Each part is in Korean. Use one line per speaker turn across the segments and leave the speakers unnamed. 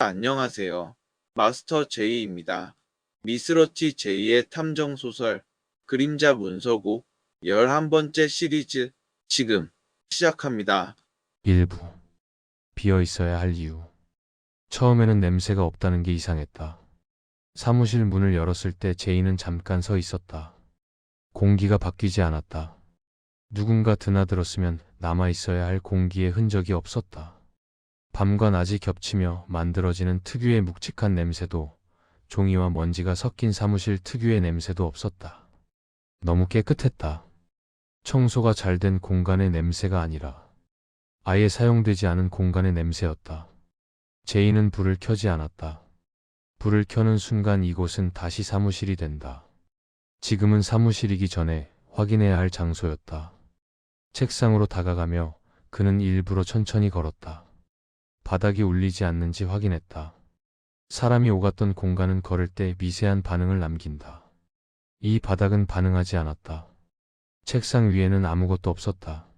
안녕하세요. 마스터 제이입니다. 미스러치 제이의 탐정소설 그림자 문서고 11번째 시리즈 지금 시작합니다.
일부. 비어 있어야 할 이유. 처음에는 냄새가 없다는 게 이상했다. 사무실 문을 열었을 때 제이는 잠깐 서 있었다. 공기가 바뀌지 않았다. 누군가 드나들었으면 남아 있어야 할 공기의 흔적이 없었다. 밤과 낮이 겹치며 만들어지는 특유의 묵직한 냄새도, 종이와 먼지가 섞인 사무실 특유의 냄새도 없었다. 너무 깨끗했다. 청소가 잘 된 공간의 냄새가 아니라 아예 사용되지 않은 공간의 냄새였다. 제이는 불을 켜지 않았다. 불을 켜는 순간 이곳은 다시 사무실이 된다. 지금은 사무실이기 전에 확인해야 할 장소였다. 책상으로 다가가며 그는 일부러 천천히 걸었다. 바닥이 울리지 않는지 확인했다. 사람이 오갔던 공간은 걸을 때 미세한 반응을 남긴다. 이 바닥은 반응하지 않았다. 책상 위에는 아무것도 없었다.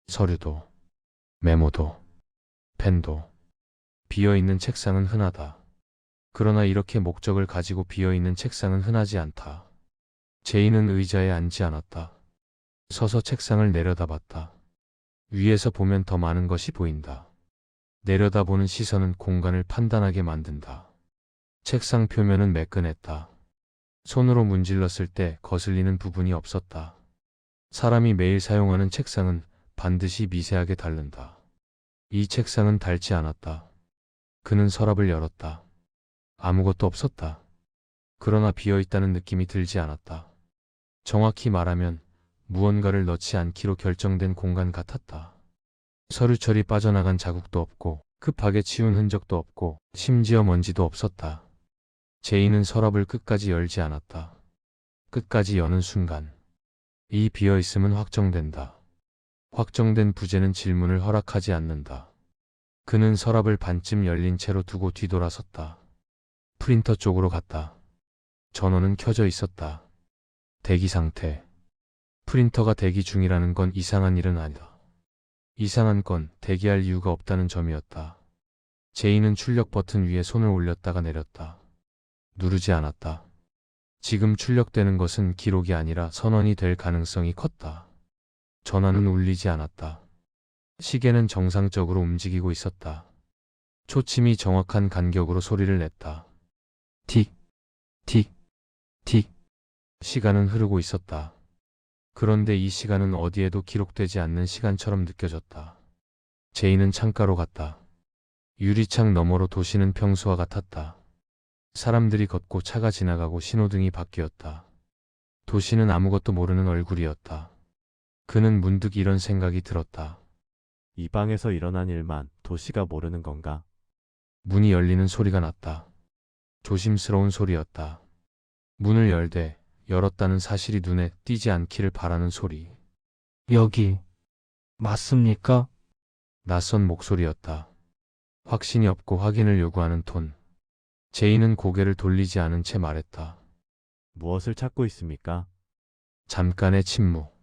서류도, 메모도, 펜도. 비어있는 책상은 흔하다. 그러나 이렇게 목적을 가지고 비어있는 책상은 흔하지 않다. 제이는 의자에 앉지 않았다. 서서 책상을 내려다봤다. 위에서 보면 더 많은 것이 보인다. 내려다보는 시선은 공간을 판단하게 만든다. 책상 표면은 매끈했다. 손으로 문질렀을 때 거슬리는 부분이 없었다. 사람이 매일 사용하는 책상은 반드시 미세하게 닳는다. 이 책상은 닳지 않았다. 그는 서랍을 열었다. 아무것도 없었다. 그러나 비어있다는 느낌이 들지 않았다. 정확히 말하면 무언가를 넣지 않기로 결정된 공간 같았다. 서류철이 빠져나간 자국도 없고 급하게 치운 흔적도 없고 심지어 먼지도 없었다. 제이는 서랍을 끝까지 열지 않았다. 끝까지 여는 순간 이 비어있음은 확정된다. 확정된 부재는 질문을 허락하지 않는다. 그는 서랍을 반쯤 열린 채로 두고 뒤돌아섰다. 프린터 쪽으로 갔다. 전원은 켜져 있었다. 대기 상태. 프린터가 대기 중이라는 건 이상한 일은 아니다. 이상한 건 대기할 이유가 없다는 점이었다. 제이는 출력 버튼 위에 손을 올렸다가 내렸다. 누르지 않았다. 지금 출력되는 것은 기록이 아니라 선언이 될 가능성이 컸다. 전화는 울리지 않았다. 시계는 정상적으로 움직이고 있었다. 초침이 정확한 간격으로 소리를 냈다. 틱, 틱, 틱. 시간은 흐르고 있었다. 그런데 이 시간은 어디에도 기록되지 않는 시간처럼 느껴졌다. 제이는 창가로 갔다. 유리창 너머로 도시는 평소와 같았다. 사람들이 걷고 차가 지나가고 신호등이 바뀌었다. 도시는 아무것도 모르는 얼굴이었다. 그는 문득 이런 생각이 들었다.
이 방에서 일어난 일만 도시가 모르는 건가?
문이 열리는 소리가 났다. 조심스러운 소리였다. 문을 열되 열었다는 사실이 눈에 띄지 않기를 바라는 소리.
여기 맞습니까?
낯선 목소리였다. 확신이 없고 확인을 요구하는 톤. 제이는 고개를 돌리지 않은 채 말했다.
무엇을 찾고 있습니까?
잠깐의 침묵.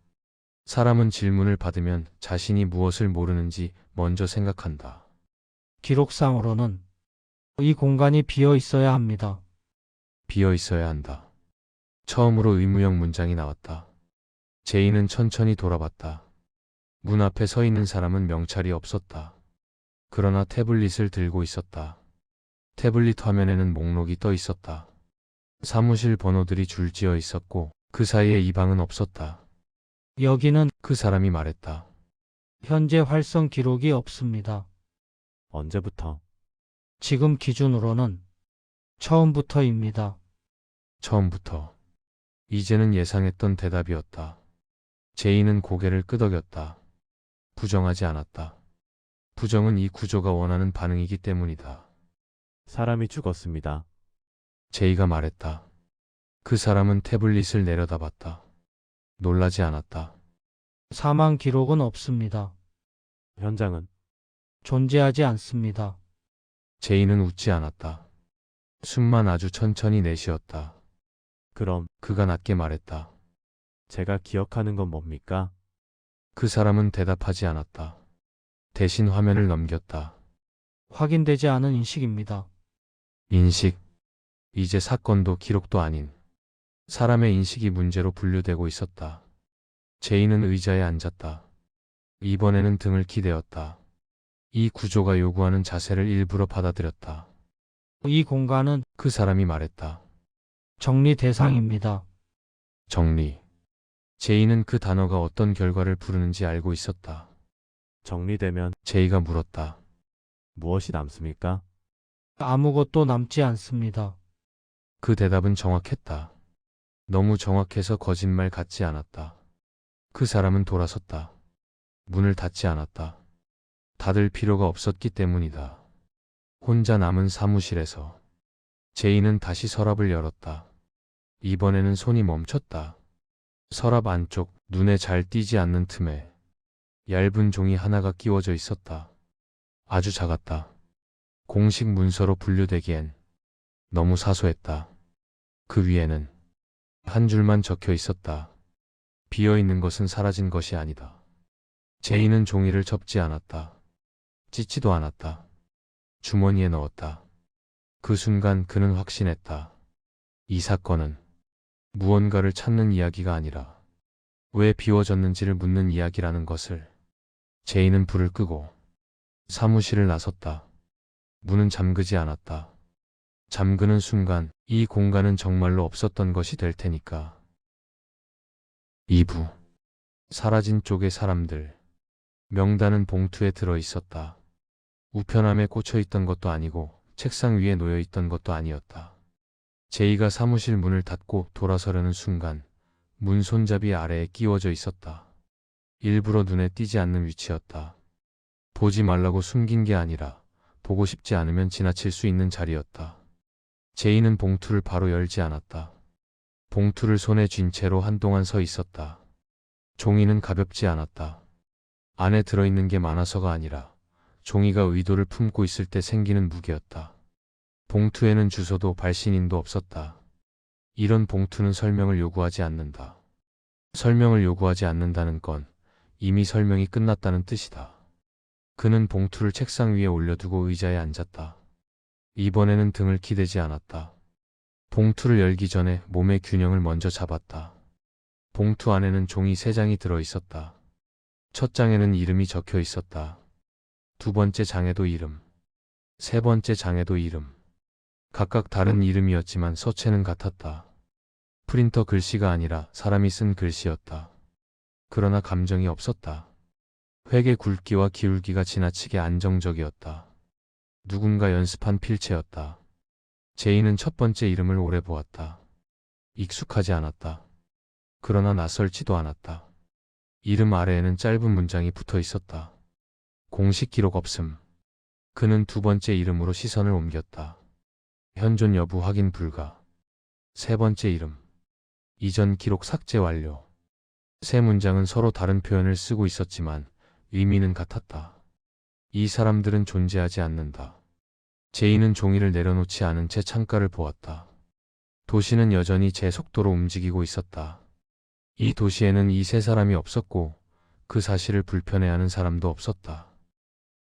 사람은 질문을 받으면 자신이 무엇을 모르는지 먼저 생각한다.
기록상으로는 이 공간이 비어 있어야 합니다.
비어 있어야 한다. 처음으로 의무형 문장이 나왔다. 제이는 천천히 돌아봤다. 문 앞에 서 있는 사람은 명찰이 없었다. 그러나 태블릿을 들고 있었다. 태블릿 화면에는 목록이 떠 있었다. 사무실 번호들이 줄지어 있었고 그 사이에 이 방은 없었다.
여기는
그 사람이 말했다.
현재 활성 기록이 없습니다.
언제부터?
지금 기준으로는 처음부터입니다.
처음부터. 이제는 예상했던 대답이었다. 제이는 고개를 끄덕였다. 부정하지 않았다. 부정은 이 구조가 원하는 반응이기 때문이다.
사람이 죽었습니다.
제이가 말했다. 그 사람은 태블릿을 내려다봤다. 놀라지 않았다.
사망 기록은 없습니다.
현장은?
존재하지 않습니다.
제이는 웃지 않았다. 숨만 아주 천천히 내쉬었다.
그럼
그가 낮게 말했다.
제가 기억하는 건 뭡니까?
그 사람은 대답하지 않았다. 대신 화면을 넘겼다.
확인되지 않은 인식입니다.
인식. 이제 사건도 기록도 아닌 사람의 인식이 문제로 분류되고 있었다. 제이는 의자에 앉았다. 이번에는 등을 기대었다. 이 구조가 요구하는 자세를 일부러 받아들였다.
이 공간은
그 사람이 말했다.
정리 대상입니다.
정리. 제이는 그 단어가 어떤 결과를 부르는지 알고 있었다.
정리되면
제이가 물었다.
무엇이 남습니까?
아무것도 남지 않습니다.
그 대답은 정확했다. 너무 정확해서 거짓말 같지 않았다. 그 사람은 돌아섰다. 문을 닫지 않았다. 닫을 필요가 없었기 때문이다. 혼자 남은 사무실에서 제이는 다시 서랍을 열었다. 이번에는 손이 멈췄다. 서랍 안쪽 눈에 잘 띄지 않는 틈에 얇은 종이 하나가 끼워져 있었다. 아주 작았다. 공식 문서로 분류되기엔 너무 사소했다. 그 위에는 한 줄만 적혀 있었다. 비어있는 것은 사라진 것이 아니다. 제이는 종이를 접지 않았다. 찢지도 않았다. 주머니에 넣었다. 그 순간 그는 확신했다. 이 사건은 무언가를 찾는 이야기가 아니라 왜 비워졌는지를 묻는 이야기라는 것을. 제이는 불을 끄고 사무실을 나섰다. 문은 잠그지 않았다. 잠그는 순간 이 공간은 정말로 없었던 것이 될 테니까. 2부. 사라진 쪽의 사람들. 명단은 봉투에 들어 있었다. 우편함에 꽂혀 있던 것도 아니고 책상 위에 놓여 있던 것도 아니었다. 제이가 사무실 문을 닫고 돌아서려는 순간 문 손잡이 아래에 끼워져 있었다. 일부러 눈에 띄지 않는 위치였다. 보지 말라고 숨긴 게 아니라 보고 싶지 않으면 지나칠 수 있는 자리였다. 제이는 봉투를 바로 열지 않았다. 봉투를 손에 쥔 채로 한동안 서 있었다. 종이는 가볍지 않았다. 안에 들어있는 게 많아서가 아니라 종이가 의도를 품고 있을 때 생기는 무게였다. 봉투에는 주소도 발신인도 없었다. 이런 봉투는 설명을 요구하지 않는다. 설명을 요구하지 않는다는 건 이미 설명이 끝났다는 뜻이다. 그는 봉투를 책상 위에 올려두고 의자에 앉았다. 이번에는 등을 기대지 않았다. 봉투를 열기 전에 몸의 균형을 먼저 잡았다. 봉투 안에는 종이 3장이 들어 있었다. 첫 장에는 이름이 적혀 있었다. 두 번째 장에도 이름. 세 번째 장에도 이름. 각각 다른 이름이었지만 서체는 같았다. 프린터 글씨가 아니라 사람이 쓴 글씨였다. 그러나 감정이 없었다. 회계 굵기와 기울기가 지나치게 안정적이었다. 누군가 연습한 필체였다. 제이는 첫 번째 이름을 오래 보았다. 익숙하지 않았다. 그러나 낯설지도 않았다. 이름 아래에는 짧은 문장이 붙어 있었다. 공식 기록 없음. 그는 두 번째 이름으로 시선을 옮겼다. 현존 여부 확인 불가. 세 번째 이름. 이전 기록 삭제 완료. 세 문장은 서로 다른 표현을 쓰고 있었지만 의미는 같았다. 이 사람들은 존재하지 않는다. 제이는 종이를 내려놓지 않은 채 창가를 보았다. 도시는 여전히 제 속도로 움직이고 있었다. 이 도시에는 이 세 사람이 없었고 그 사실을 불편해하는 사람도 없었다.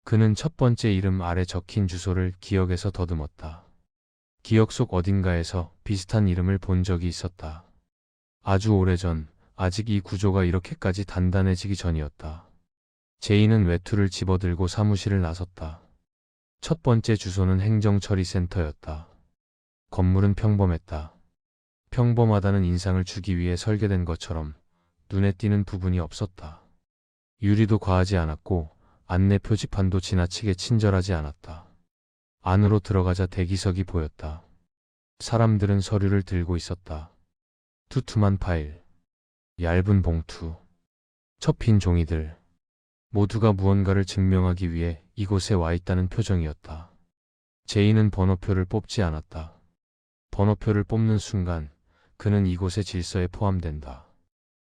그는 첫 번째 이름 아래 적힌 주소를 기억에서 더듬었다. 기억 속 어딘가에서 비슷한 이름을 본 적이 있었다. 아주 오래전, 아직 이 구조가 이렇게까지 단단해지기 전이었다. 제이는 외투를 집어들고 사무실을 나섰다. 첫 번째 주소는 행정처리센터였다. 건물은 평범했다. 평범하다는 인상을 주기 위해 설계된 것처럼 눈에 띄는 부분이 없었다. 유리도 과하지 않았고 안내 표지판도 지나치게 친절하지 않았다. 안으로 들어가자 대기석이 보였다. 사람들은 서류를 들고 있었다. 두툼한 파일, 얇은 봉투, 접힌 종이들. 모두가 무언가를 증명하기 위해 이곳에 와 있다는 표정이었다. 제이는 번호표를 뽑지 않았다. 번호표를 뽑는 순간 그는 이곳의 질서에 포함된다.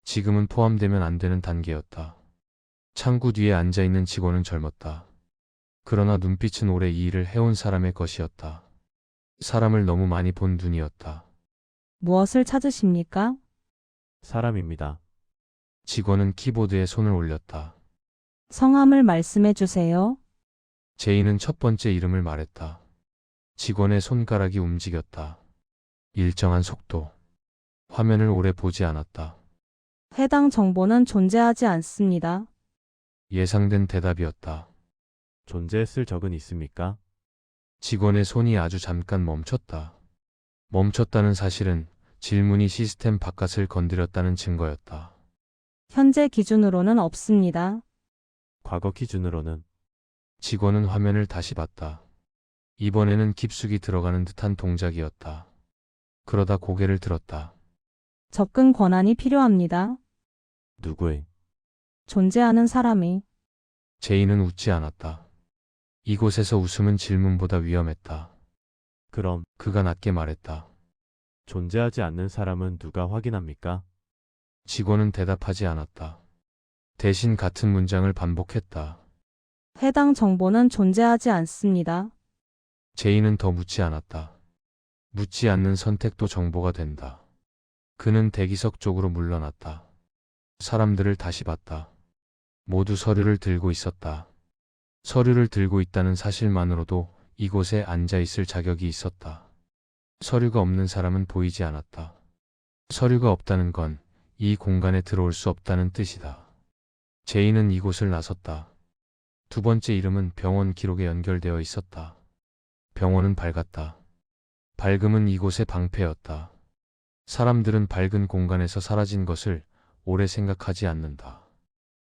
지금은 포함되면 안 되는 단계였다. 창구 뒤에 앉아있는 직원은 젊었다. 그러나 눈빛은 오래 이 일을 해온 사람의 것이었다. 사람을 너무 많이 본 눈이었다.
무엇을 찾으십니까?
사람입니다.
직원은 키보드에 손을 올렸다.
성함을 말씀해 주세요.
제이는 첫 번째 이름을 말했다. 직원의 손가락이 움직였다. 일정한 속도. 화면을 오래 보지 않았다.
해당 정보는 존재하지 않습니다.
예상된 대답이었다.
존재했을 적은 있습니까?
직원의 손이 아주 잠깐 멈췄다. 멈췄다는 사실은 질문이 시스템 바깥을 건드렸다는 증거였다.
현재 기준으로는 없습니다.
과거 기준으로는
직원은 화면을 다시 봤다. 이번에는 깊숙이 들어가는 듯한 동작이었다. 그러다 고개를 들었다.
접근 권한이 필요합니다.
누구의
존재하는 사람이
제이는 웃지 않았다. 이곳에서 웃음은 질문보다 위험했다.
그럼
그가 낮게 말했다.
존재하지 않는 사람은 누가 확인합니까?
직원은 대답하지 않았다. 대신 같은 문장을 반복했다.
해당 정보는 존재하지 않습니다.
제이는 더 묻지 않았다. 묻지 않는 선택도 정보가 된다. 그는 대기석 쪽으로 물러났다. 사람들을 다시 봤다. 모두 서류를 들고 있었다. 서류를 들고 있다는 사실만으로도 이곳에 앉아 있을 자격이 있었다. 서류가 없는 사람은 보이지 않았다. 서류가 없다는 건 이 공간에 들어올 수 없다는 뜻이다. 제이는 이곳을 나섰다. 두 번째 이름은 병원 기록에 연결되어 있었다. 병원은 밝았다. 밝음은 이곳의 방패였다. 사람들은 밝은 공간에서 사라진 것을 오래 생각하지 않는다.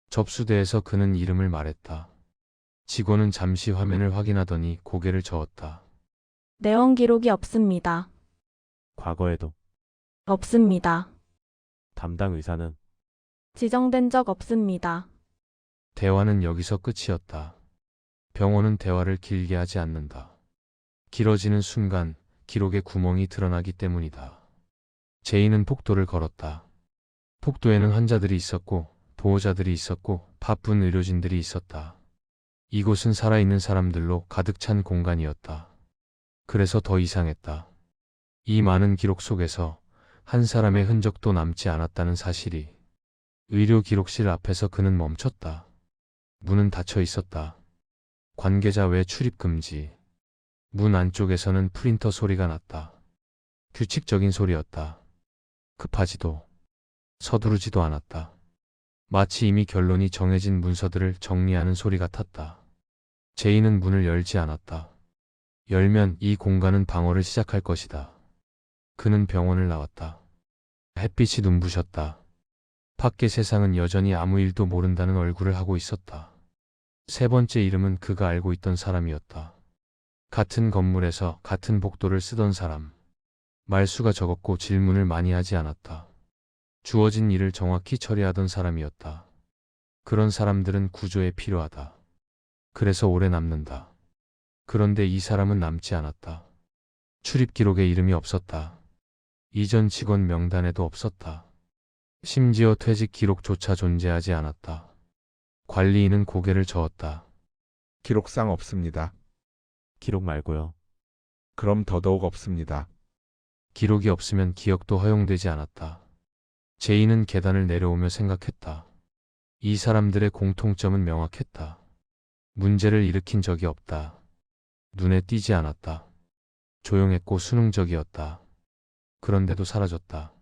접수대에서 그는 이름을 말했다. 직원은 잠시 화면을 확인하더니 고개를 저었다.
내원 기록이 없습니다.
과거에도
없습니다.
담당 의사는
지정된 적 없습니다.
대화는 여기서 끝이었다. 병원은 대화를 길게 하지 않는다. 길어지는 순간 기록에 구멍이 드러나기 때문이다. 제이는 폭도를 걸었다. 폭도에는 환자들이 있었고 보호자들이 있었고 바쁜 의료진들이 있었다. 이곳은 살아있는 사람들로 가득 찬 공간이었다. 그래서 더 이상했다. 이 많은 기록 속에서 한 사람의 흔적도 남지 않았다는 사실이. 의료 기록실 앞에서 그는 멈췄다. 문은 닫혀 있었다. 관계자 외 출입 금지. 문 안쪽에서는 프린터 소리가 났다. 규칙적인 소리였다. 급하지도 서두르지도 않았다. 마치 이미 결론이 정해진 문서들을 정리하는 소리 같았다. 제이는 문을 열지 않았다. 열면 이 공간은 방어를 시작할 것이다. 그는 병원을 나왔다. 햇빛이 눈부셨다. 밖의 세상은 여전히 아무 일도 모른다는 얼굴을 하고 있었다. 세 번째 이름은 그가 알고 있던 사람이었다. 같은 건물에서 같은 복도를 쓰던 사람. 말수가 적었고 질문을 많이 하지 않았다. 주어진 일을 정확히 처리하던 사람이었다. 그런 사람들은 구조에 필요하다. 그래서 오래 남는다. 그런데 이 사람은 남지 않았다. 출입 기록에 이름이 없었다. 이전 직원 명단에도 없었다. 심지어 퇴직 기록조차 존재하지 않았다. 관리인은 고개를 저었다.
기록상 없습니다.
기록 말고요.
그럼 더더욱 없습니다.
기록이 없으면 기억도 허용되지 않았다. 제이는 계단을 내려오며 생각했다. 이 사람들의 공통점은 명확했다. 문제를 일으킨 적이 없다. 눈에 띄지 않았다. 조용했고 수능적이었다. 그런데도 사라졌다.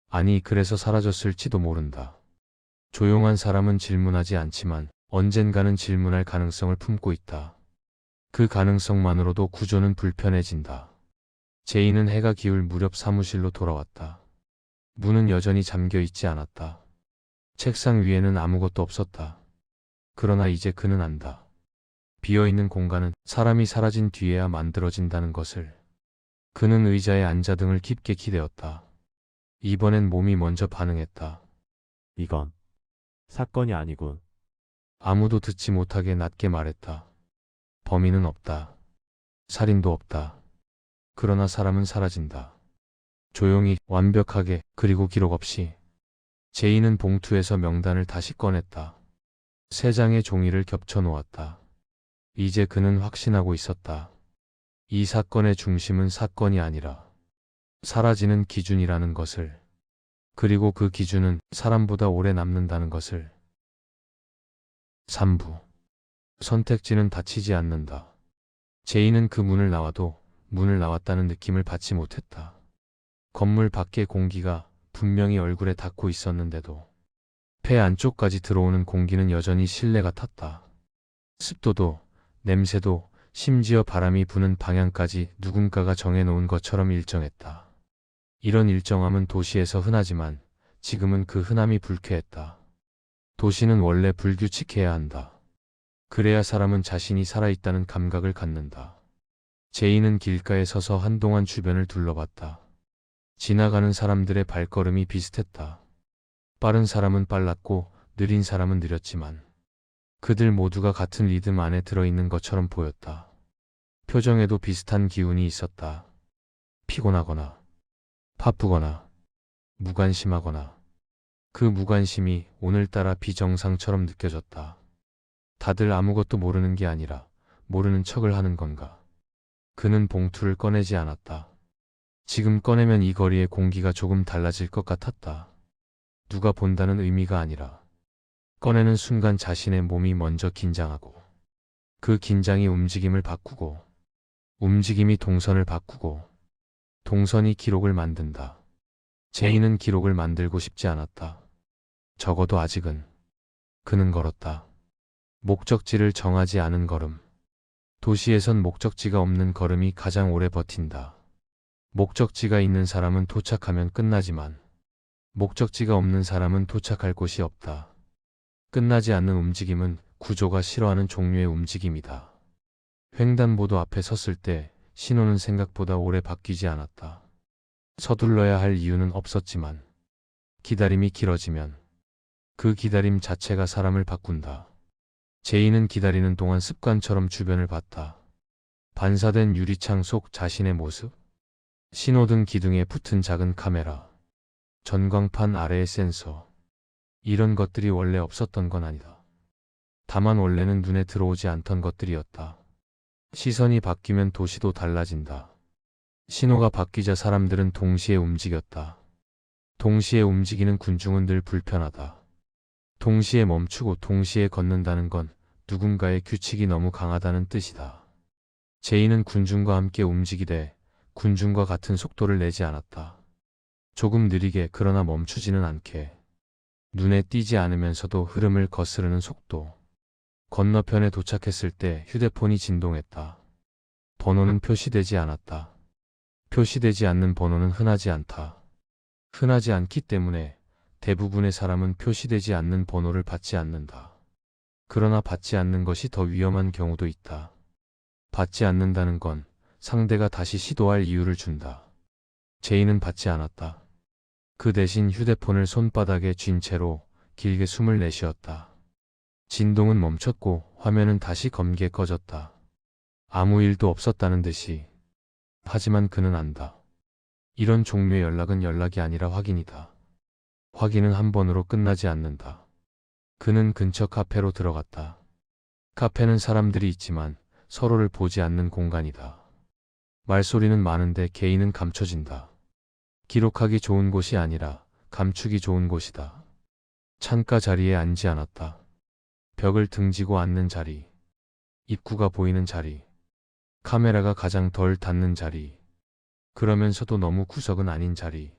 아니, 그래서 사라졌을지도 모른다. 조용한 사람은 질문하지 않지만 언젠가는 질문할 가능성을 품고 있다. 그 가능성만으로도 구조는 불편해진다. 제이는 해가 기울 무렵 사무실로 돌아왔다. 문은 여전히 잠겨 있지 않았다. 책상 위에는 아무것도 없었다. 그러나 이제 그는 안다. 비어있는 공간은 사람이 사라진 뒤에야 만들어진다는 것을. 그는 의자에 앉아 등을 깊게 기대었다. 이번엔 몸이 먼저 반응했다.
이건 사건이 아니군.
아무도 듣지 못하게 낮게 말했다. 범인은 없다. 살인도 없다. 그러나 사람은 사라진다. 조용히, 완벽하게, 그리고 기록 없이. 제이는 봉투에서 명단을 다시 꺼냈다. 세 장의 종이를 겹쳐 놓았다. 이제 그는 확신하고 있었다. 이 사건의 중심은 사건이 아니라 사라지는 기준이라는 것을. 그리고 그 기준은 사람보다 오래 남는다는 것을. 3부. 선택지는 닫히지 않는다. 제이는 그 문을 나와도 문을 나왔다는 느낌을 받지 못했다. 건물 밖의 공기가 분명히 얼굴에 닿고 있었는데도 폐 안쪽까지 들어오는 공기는 여전히 실내 같았다. 습도도, 냄새도, 심지어 바람이 부는 방향까지 누군가가 정해놓은 것처럼 일정했다. 이런 일정함은 도시에서 흔하지만 지금은 그 흔함이 불쾌했다. 도시는 원래 불규칙해야 한다. 그래야 사람은 자신이 살아있다는 감각을 갖는다. 제이는 길가에 서서 한동안 주변을 둘러봤다. 지나가는 사람들의 발걸음이 비슷했다. 빠른 사람은 빨랐고 느린 사람은 느렸지만 그들 모두가 같은 리듬 안에 들어있는 것처럼 보였다. 표정에도 비슷한 기운이 있었다. 피곤하거나 바쁘거나 무관심하거나 그 무관심이 오늘따라 비정상처럼 느껴졌다. 다들 아무것도 모르는 게 아니라 모르는 척을 하는 건가? 그는 봉투를 꺼내지 않았다. 지금 꺼내면 이 거리의 공기가 조금 달라질 것 같았다. 누가 본다는 의미가 아니라 꺼내는 순간 자신의 몸이 먼저 긴장하고 그 긴장이 움직임을 바꾸고 움직임이 동선을 바꾸고 동선이 기록을 만든다. 제이는 기록을 만들고 싶지 않았다. 적어도 아직은. 그는 걸었다. 목적지를 정하지 않은 걸음. 도시에선 목적지가 없는 걸음이 가장 오래 버틴다. 목적지가 있는 사람은 도착하면 끝나지만 목적지가 없는 사람은 도착할 곳이 없다. 끝나지 않는 움직임은 구조가 싫어하는 종류의 움직임이다. 횡단보도 앞에 섰을 때 신호는 생각보다 오래 바뀌지 않았다. 서둘러야 할 이유는 없었지만 기다림이 길어지면 그 기다림 자체가 사람을 바꾼다. 제이는 기다리는 동안 습관처럼 주변을 봤다. 반사된 유리창 속 자신의 모습, 신호등 기둥에 붙은 작은 카메라, 전광판 아래의 센서. 이런 것들이 원래 없었던 건 아니다. 다만 원래는 눈에 들어오지 않던 것들이었다. 시선이 바뀌면 도시도 달라진다. 신호가 바뀌자 사람들은 동시에 움직였다. 동시에 움직이는 군중은 늘 불편하다. 동시에 멈추고 동시에 걷는다는 건 누군가의 규칙이 너무 강하다는 뜻이다. 제이는 군중과 함께 움직이되 군중과 같은 속도를 내지 않았다. 조금 느리게 그러나 멈추지는 않게. 눈에 띄지 않으면서도 흐름을 거스르는 속도. 건너편에 도착했을 때 휴대폰이 진동했다. 번호는 표시되지 않았다. 표시되지 않는 번호는 흔하지 않다. 흔하지 않기 때문에 대부분의 사람은 표시되지 않는 번호를 받지 않는다. 그러나 받지 않는 것이 더 위험한 경우도 있다. 받지 않는다는 건 상대가 다시 시도할 이유를 준다. 제이는 받지 않았다. 그 대신 휴대폰을 손바닥에 쥔 채로 길게 숨을 내쉬었다. 진동은 멈췄고 화면은 다시 검게 꺼졌다. 아무 일도 없었다는 듯이. 하지만 그는 안다. 이런 종류의 연락은 연락이 아니라 확인이다. 확인은 한 번으로 끝나지 않는다. 그는 근처 카페로 들어갔다. 카페는 사람들이 있지만 서로를 보지 않는 공간이다. 말소리는 많은데 개인은 감춰진다. 기록하기 좋은 곳이 아니라 감추기 좋은 곳이다. 창가 자리에 앉지 않았다. 벽을 등지고 앉는 자리, 입구가 보이는 자리, 카메라가 가장 덜 닿는 자리, 그러면서도 너무 구석은 아닌 자리.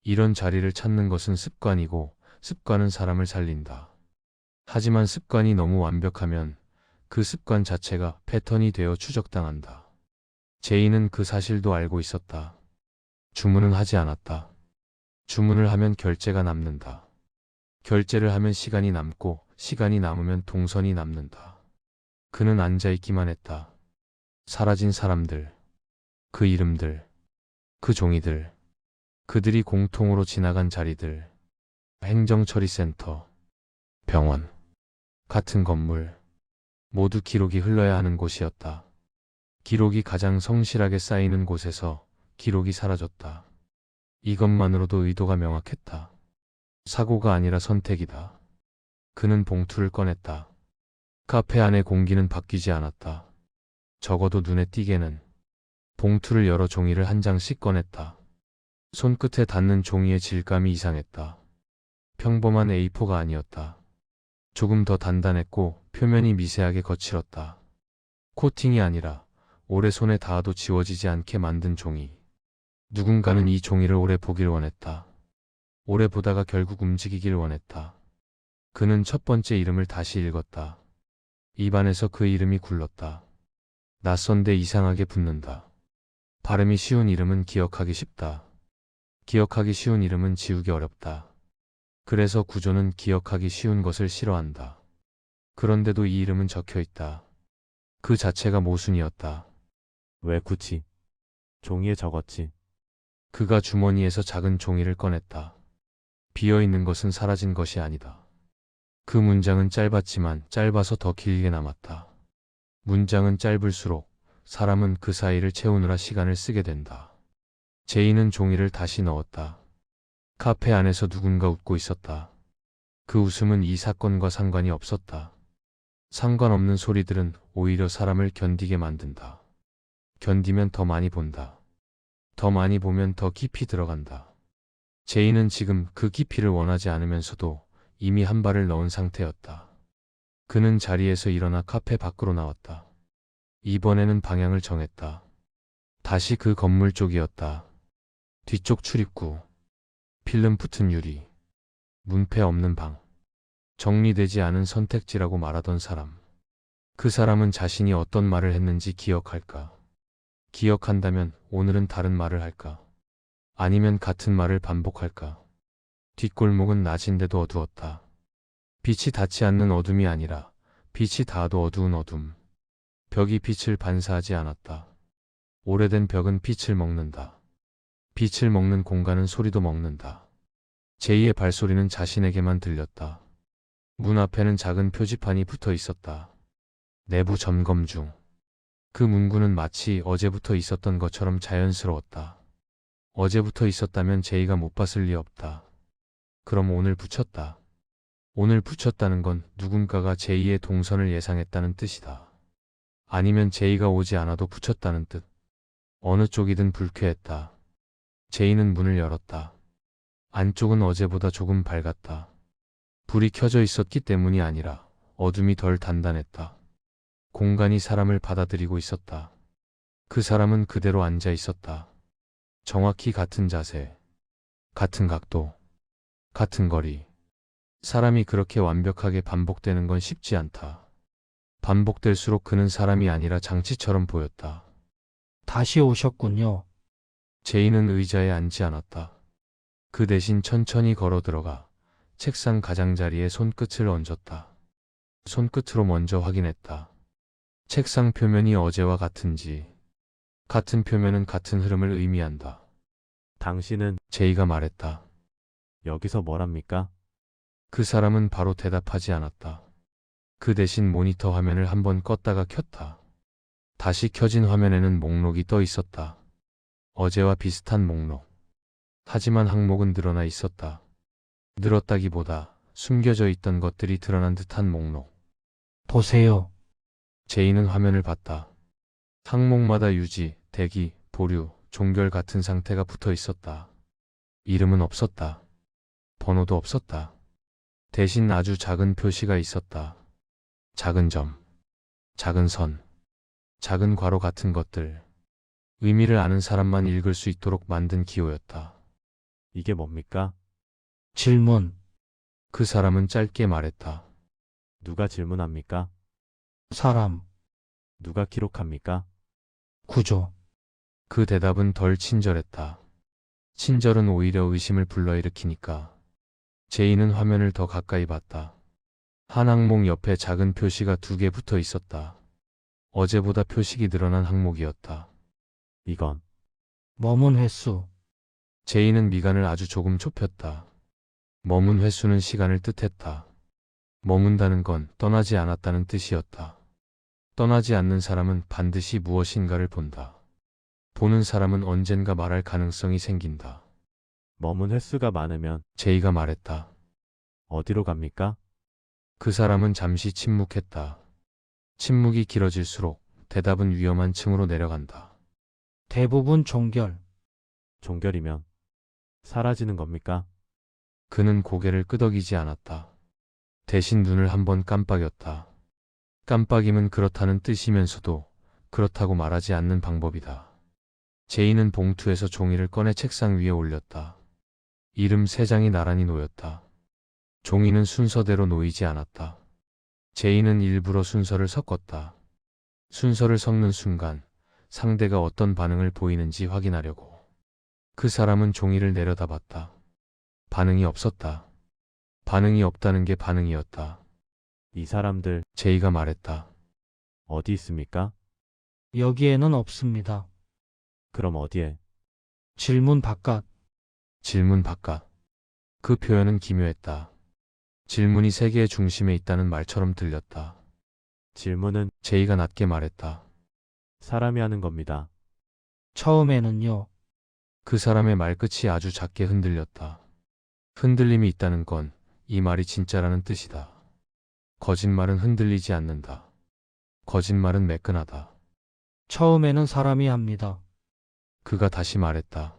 이런 자리를 찾는 것은 습관이고 습관은 사람을 살린다. 하지만 습관이 너무 완벽하면 그 습관 자체가 패턴이 되어 추적당한다. 제이는 그 사실도 알고 있었다. 주문은 하지 않았다. 주문을 하면 결제가 남는다. 결제를 하면 시간이 남고 시간이 남으면 동선이 남는다. 그는 앉아있기만 했다. 사라진 사람들, 그 이름들, 그 종이들, 그들이 공통으로 지나간 자리들, 행정처리센터, 병원, 같은 건물, 모두 기록이 흘러야 하는 곳이었다. 기록이 가장 성실하게 쌓이는 곳에서 기록이 사라졌다. 이것만으로도 의도가 명확했다. 사고가 아니라 선택이다. 그는 봉투를 꺼냈다. 카페 안의 공기는 바뀌지 않았다. 적어도 눈에 띄게는. 봉투를 열어 종이를 한 장씩 꺼냈다. 손끝에 닿는 종이의 질감이 이상했다. 평범한 A4가 아니었다. 조금 더 단단했고 표면이 미세하게 거칠었다. 코팅이 아니라 오래 손에 닿아도 지워지지 않게 만든 종이. 누군가는 이 종이를 오래 보길 원했다. 오래 보다가 결국 움직이길 원했다. 그는 첫 번째 이름을 다시 읽었다. 입안에서 그 이름이 굴렀다. 낯선데 이상하게 붙는다. 발음이 쉬운 이름은 기억하기 쉽다. 기억하기 쉬운 이름은 지우기 어렵다. 그래서 구조는 기억하기 쉬운 것을 싫어한다. 그런데도 이 이름은 적혀 있다. 그 자체가 모순이었다.
왜 굳이? 종이에 적었지.
그가 주머니에서 작은 종이를 꺼냈다. 비어있는 것은 사라진 것이 아니다. 그 문장은 짧았지만 짧아서 더 길게 남았다. 문장은 짧을수록 사람은 그 사이를 채우느라 시간을 쓰게 된다. 제이는 종이를 다시 넣었다. 카페 안에서 누군가 웃고 있었다. 그 웃음은 이 사건과 상관이 없었다. 상관없는 소리들은 오히려 사람을 견디게 만든다. 견디면 더 많이 본다. 더 많이 보면 더 깊이 들어간다. 제이는 지금 그 깊이를 원하지 않으면서도 이미 한 발을 넣은 상태였다. 그는 자리에서 일어나 카페 밖으로 나왔다. 이번에는 방향을 정했다. 다시 그 건물 쪽이었다. 뒤쪽 출입구, 필름 붙은 유리, 문패 없는 방, 정리되지 않은 선택지라고 말하던 사람. 그 사람은 자신이 어떤 말을 했는지 기억할까? 기억한다면 오늘은 다른 말을 할까? 아니면 같은 말을 반복할까? 뒷골목은 낮인데도 어두웠다. 빛이 닿지 않는 어둠이 아니라 빛이 닿아도 어두운 어둠. 벽이 빛을 반사하지 않았다. 오래된 벽은 빛을 먹는다. 빛을 먹는 공간은 소리도 먹는다. 제이의 발소리는 자신에게만 들렸다. 문 앞에는 작은 표지판이 붙어 있었다. 내부 점검 중. 그 문구는 마치 어제부터 있었던 것처럼 자연스러웠다. 어제부터 있었다면 제이가 못 봤을 리 없다. 그럼 오늘 붙였다. 오늘 붙였다는 건 누군가가 제이의 동선을 예상했다는 뜻이다. 아니면 제이가 오지 않아도 붙였다는 뜻. 어느 쪽이든 불쾌했다. 제이는 문을 열었다. 안쪽은 어제보다 조금 밝았다. 불이 켜져 있었기 때문이 아니라 어둠이 덜 단단했다. 공간이 사람을 받아들이고 있었다. 그 사람은 그대로 앉아 있었다. 정확히 같은 자세, 같은 각도, 같은 거리. 사람이 그렇게 완벽하게 반복되는 건 쉽지 않다. 반복될수록 그는 사람이 아니라 장치처럼 보였다.
다시 오셨군요.
제이는 의자에 앉지 않았다. 그 대신 천천히 걸어 들어가 책상 가장자리에 손끝을 얹었다. 손끝으로 먼저 확인했다. 책상 표면이 어제와 같은지. 같은 표면은 같은 흐름을 의미한다.
당신은
제이가 말했다.
여기서 뭘 합니까?
그 사람은 바로 대답하지 않았다. 그 대신 모니터 화면을 한번 껐다가 켰다. 다시 켜진 화면에는 목록이 떠 있었다. 어제와 비슷한 목록. 하지만 항목은 늘어나 있었다. 늘었다기보다 숨겨져 있던 것들이 드러난 듯한 목록.
보세요.
제이는 화면을 봤다. 항목마다 유지, 대기, 보류, 종결 같은 상태가 붙어 있었다. 이름은 없었다. 번호도 없었다. 대신 아주 작은 표시가 있었다. 작은 점, 작은 선, 작은 괄호 같은 것들. 의미를 아는 사람만 읽을 수 있도록 만든 기호였다.
이게 뭡니까?
질문.
그 사람은 짧게 말했다.
누가 질문합니까?
사람.
누가 기록합니까?
구조.
그 대답은 덜 친절했다. 친절은 오히려 의심을 불러일으키니까. 제이는 화면을 더 가까이 봤다. 한 항목 옆에 작은 표시가 2개 붙어 있었다. 어제보다 표식이 늘어난 항목이었다.
이건
머문 횟수.
제이는 미간을 아주 조금 좁혔다. 머문 횟수는 시간을 뜻했다. 머문다는 건 떠나지 않았다는 뜻이었다. 떠나지 않는 사람은 반드시 무엇인가를 본다. 보는 사람은 언젠가 말할 가능성이 생긴다.
머문 횟수가 많으면
제이가 말했다.
어디로 갑니까?
그 사람은 잠시 침묵했다. 침묵이 길어질수록 대답은 위험한 층으로 내려간다.
대부분 종결.
종결이면 사라지는 겁니까?
그는 고개를 끄덕이지 않았다. 대신 눈을 한번 깜빡였다. 깜빡임은 그렇다는 뜻이면서도 그렇다고 말하지 않는 방법이다. 제이는 봉투에서 종이를 꺼내 책상 위에 올렸다. 이름 3장이 나란히 놓였다. 종이는 순서대로 놓이지 않았다. 제이는 일부러 순서를 섞었다. 순서를 섞는 순간 상대가 어떤 반응을 보이는지 확인하려고. 그 사람은 종이를 내려다봤다. 반응이 없었다. 반응이 없다는 게 반응이었다.
이 사람들
제이가 말했다.
어디 있습니까?
여기에는 없습니다.
그럼 어디에?
질문 바깥.
질문 바깥. 그 표현은 기묘했다. 질문이 세계의 중심에 있다는 말처럼 들렸다.
질문은
제이가 낮게 말했다.
사람이 하는 겁니다.
처음에는요.
그 사람의 말끝이 아주 작게 흔들렸다. 흔들림이 있다는 건 이 말이 진짜라는 뜻이다. 거짓말은 흔들리지 않는다. 거짓말은 매끈하다.
처음에는 사람이 합니다.
그가 다시 말했다.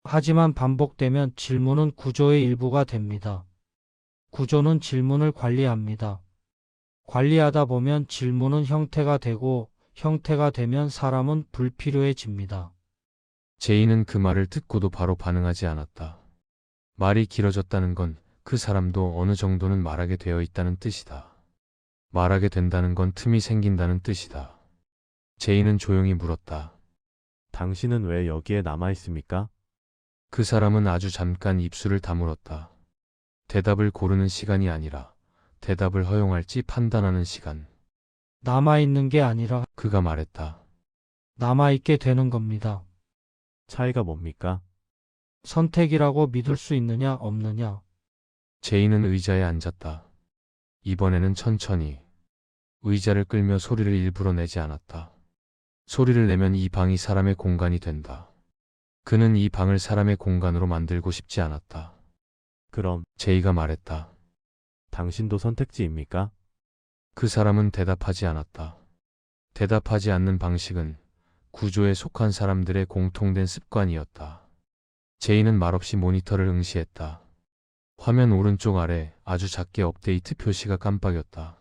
하지만 반복되면 질문은 구조의 일부가 됩니다. 구조는 질문을 관리합니다. 관리하다 보면 질문은 형태가 되고 형태가 되면 사람은 불필요해집니다.
제이는 그 말을 듣고도 바로 반응하지 않았다. 말이 길어졌다는 건 그 사람도 어느 정도는 말하게 되어 있다는 뜻이다. 말하게 된다는 건 틈이 생긴다는 뜻이다. 제이는 조용히 물었다.
당신은 왜 여기에 남아 있습니까?
그 사람은 아주 잠깐 입술을 다물었다. 대답을 고르는 시간이 아니라 대답을 허용할지 판단하는 시간.
남아있는 게 아니라
그가 말했다.
남아있게 되는 겁니다.
차이가 뭡니까?
선택이라고 믿을 수 있느냐 없느냐.
제이는 의자에 앉았다. 이번에는 천천히. 의자를 끌며 소리를 일부러 내지 않았다. 소리를 내면 이 방이 사람의 공간이 된다. 그는 이 방을 사람의 공간으로 만들고 싶지 않았다.
그럼
제이가 말했다.
당신도 선택지입니까?
그 사람은 대답하지 않았다. 대답하지 않는 방식은 구조에 속한 사람들의 공통된 습관이었다. 제이는 말없이 모니터를 응시했다. 화면 오른쪽 아래 아주 작게 업데이트 표시가 깜빡였다.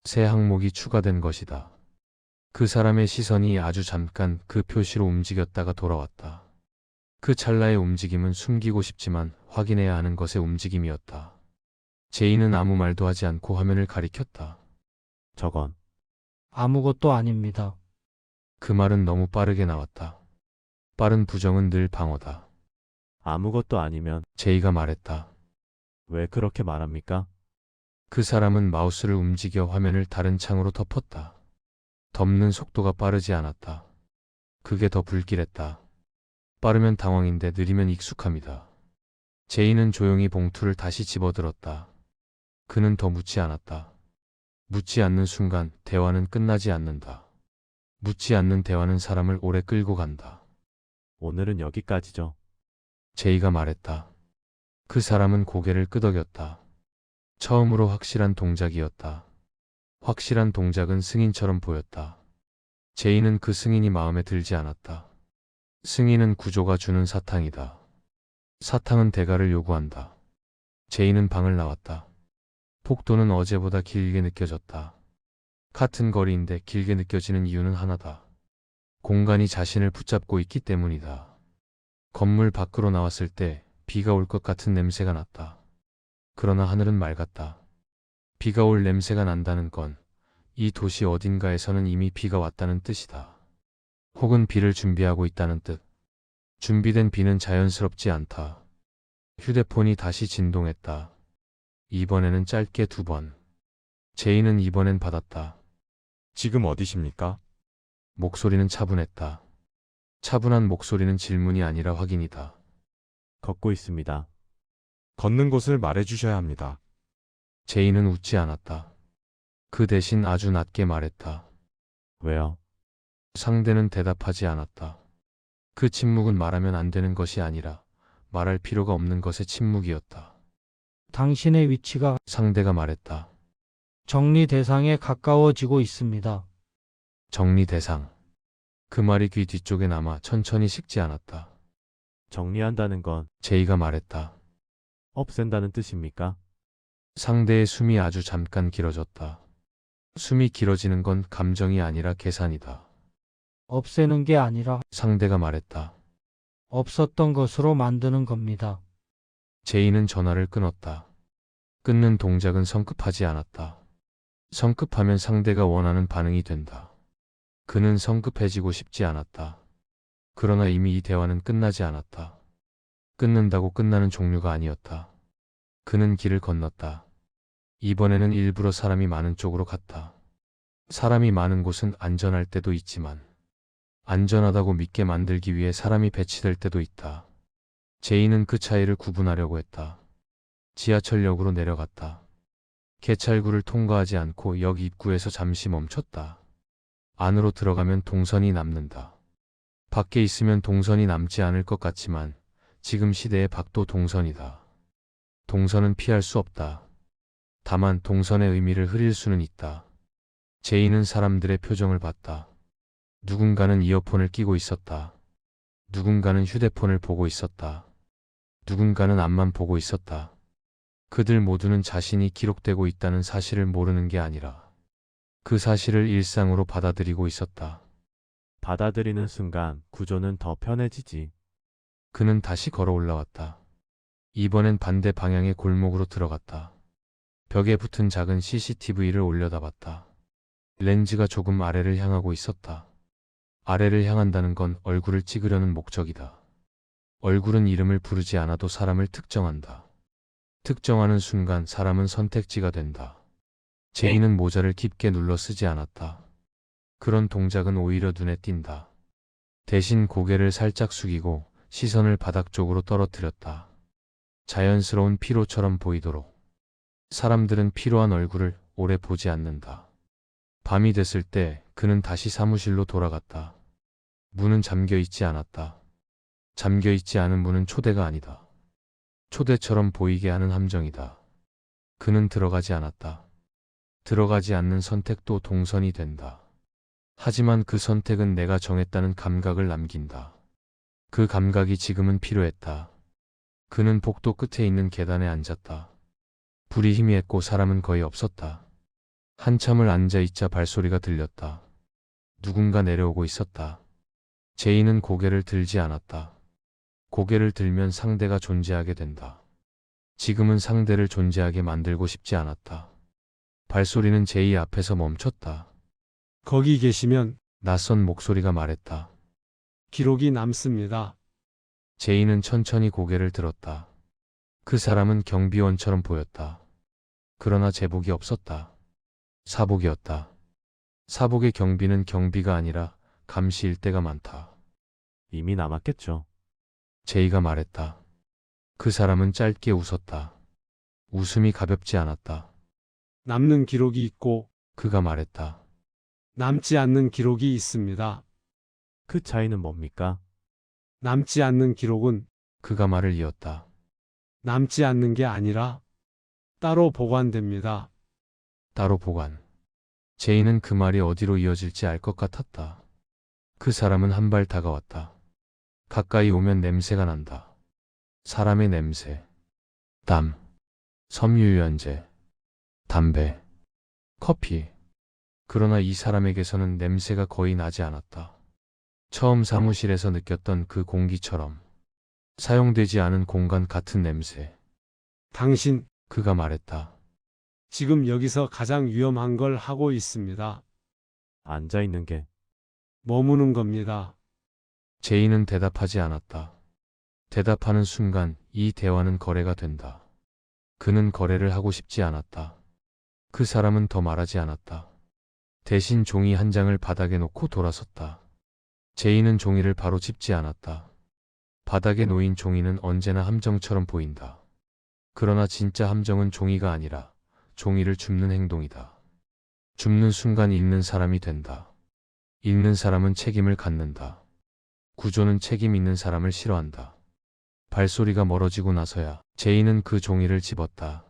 새 항목이 추가된 것이다. 그 사람의 시선이 아주 잠깐 그 표시로 움직였다가 돌아왔다. 그 찰나의 움직임은 숨기고 싶지만 확인해야 하는 것의 움직임이었다. 제이는 아무 말도 하지 않고 화면을 가리켰다.
저건
아무것도 아닙니다.
그 말은 너무 빠르게 나왔다. 빠른 부정은 늘 방어다.
아무것도 아니면
제이가 말했다.
왜 그렇게 말합니까?
그 사람은 마우스를 움직여 화면을 다른 창으로 덮었다. 덮는 속도가 빠르지 않았다. 그게 더 불길했다. 빠르면 당황인데 느리면 익숙함이다. 제이는 조용히 봉투를 다시 집어들었다. 그는 더 묻지 않았다. 묻지 않는 순간 대화는 끝나지 않는다. 묻지 않는 대화는 사람을 오래 끌고 간다.
오늘은 여기까지죠.
제이가 말했다. 그 사람은 고개를 끄덕였다. 처음으로 확실한 동작이었다. 확실한 동작은 승인처럼 보였다. 제이는 그 승인이 마음에 들지 않았다. 승인은 구조가 주는 사탕이다. 사탕은 대가를 요구한다. 제이는 방을 나왔다. 폭도는 어제보다 길게 느껴졌다. 같은 거리인데 길게 느껴지는 이유는 하나다. 공간이 자신을 붙잡고 있기 때문이다. 건물 밖으로 나왔을 때 비가 올 것 같은 냄새가 났다. 그러나 하늘은 맑았다. 비가 올 냄새가 난다는 건 이 도시 어딘가에서는 이미 비가 왔다는 뜻이다. 혹은 비를 준비하고 있다는 뜻. 준비된 비는 자연스럽지 않다. 휴대폰이 다시 진동했다. 이번에는 짧게 2번. 제이는 이번엔 받았다.
지금 어디십니까?
목소리는 차분했다. 차분한 목소리는 질문이 아니라 확인이다.
걷고 있습니다.
걷는 곳을 말해주셔야 합니다.
제이는 웃지 않았다. 그 대신 아주 낮게 말했다.
왜요?
상대는 대답하지 않았다. 그 침묵은 말하면 안 되는 것이 아니라 말할 필요가 없는 것의 침묵이었다.
당신의 위치가
상대가 말했다.
정리 대상에 가까워지고 있습니다.
정리 대상. 그 말이 귀 뒤쪽에 남아 천천히 식지 않았다.
정리한다는 건
제이가 말했다.
없앤다는 뜻입니까?
상대의 숨이 아주 잠깐 길어졌다. 숨이 길어지는 건 감정이 아니라 계산이다.
없애는 게 아니라
상대가 말했다.
없었던 것으로 만드는 겁니다.
제이는 전화를 끊었다. 끊는 동작은 성급하지 않았다. 성급하면 상대가 원하는 반응이 된다. 그는 성급해지고 싶지 않았다. 그러나 이미 이 대화는 끝나지 않았다. 끊는다고 끝나는 종류가 아니었다. 그는 길을 건넜다. 이번에는 일부러 사람이 많은 쪽으로 갔다. 사람이 많은 곳은 안전할 때도 있지만 안전하다고 믿게 만들기 위해 사람이 배치될 때도 있다. 제이는 그 차이를 구분하려고 했다. 지하철역으로 내려갔다. 개찰구를 통과하지 않고 역 입구에서 잠시 멈췄다. 안으로 들어가면 동선이 남는다. 밖에 있으면 동선이 남지 않을 것 같지만 지금 시대의 밖도 동선이다. 동선은 피할 수 없다. 다만 동선의 의미를 흐릴 수는 있다. 제이는 사람들의 표정을 봤다. 누군가는 이어폰을 끼고 있었다. 누군가는 휴대폰을 보고 있었다. 누군가는 앞만 보고 있었다. 그들 모두는 자신이 기록되고 있다는 사실을 모르는 게 아니라 그 사실을 일상으로 받아들이고 있었다.
받아들이는 순간 구조는 더 편해지지.
그는 다시 걸어 올라왔다. 이번엔 반대 방향의 골목으로 들어갔다. 벽에 붙은 작은 CCTV를 올려다봤다. 렌즈가 조금 아래를 향하고 있었다. 아래를 향한다는 건 얼굴을 찍으려는 목적이다. 얼굴은 이름을 부르지 않아도 사람을 특정한다. 특정하는 순간 사람은 선택지가 된다. 제이는 모자를 깊게 눌러 쓰지 않았다. 그런 동작은 오히려 눈에 띈다. 대신 고개를 살짝 숙이고 시선을 바닥 쪽으로 떨어뜨렸다. 자연스러운 피로처럼 보이도록. 사람들은 피로한 얼굴을 오래 보지 않는다. 밤이 됐을 때 그는 다시 사무실로 돌아갔다. 문은 잠겨 있지 않았다. 잠겨 있지 않은 문은 초대가 아니다. 초대처럼 보이게 하는 함정이다. 그는 들어가지 않았다. 들어가지 않는 선택도 동선이 된다. 하지만 그 선택은 내가 정했다는 감각을 남긴다. 그 감각이 지금은 필요했다. 그는 복도 끝에 있는 계단에 앉았다. 불이 희미했고 사람은 거의 없었다. 한참을 앉아있자 발소리가 들렸다. 누군가 내려오고 있었다. 제이는 고개를 들지 않았다. 고개를 들면 상대가 존재하게 된다. 지금은 상대를 존재하게 만들고 싶지 않았다. 발소리는 제이 앞에서 멈췄다.
거기 계시면
낯선 목소리가 말했다.
기록이 남습니다.
제이는 천천히 고개를 들었다. 그 사람은 경비원처럼 보였다. 그러나 제복이 없었다. 사복이었다. 사복의 경비는 경비가 아니라 감시일 때가 많다.
이미 남았겠죠.
제이가 말했다. 그 사람은 짧게 웃었다. 웃음이 가볍지 않았다.
남는 기록이 있고
그가 말했다.
남지 않는 기록이 있습니다.
그 차이는 뭡니까?
남지 않는 기록은
그가 말을 이었다.
남지 않는 게 아니라 따로 보관됩니다.
따로 보관. 제이는 그 말이 어디로 이어질지 알 것 같았다. 그 사람은 한 발 다가왔다. 가까이 오면 냄새가 난다. 사람의 냄새. 땀. 섬유유연제. 담배. 커피. 그러나 이 사람에게서는 냄새가 거의 나지 않았다. 처음 사무실에서 느꼈던 그 공기처럼. 사용되지 않은 공간 같은 냄새.
당신,
그가 말했다.
지금 여기서 가장 위험한 걸 하고 있습니다.
앉아 있는 게
머무는 겁니다.
제이는 대답하지 않았다. 대답하는 순간 이 대화는 거래가 된다. 그는 거래를 하고 싶지 않았다. 그 사람은 더 말하지 않았다. 대신 종이 한 장을 바닥에 놓고 돌아섰다. 제이는 종이를 바로 짚지 않았다. 바닥에 놓인 종이는 언제나 함정처럼 보인다. 그러나 진짜 함정은 종이가 아니라 종이를 줍는 행동이다. 줍는 순간 읽는 사람이 된다. 읽는 사람은 책임을 갖는다. 구조는 책임 있는 사람을 싫어한다. 발소리가 멀어지고 나서야 제이는 그 종이를 집었다.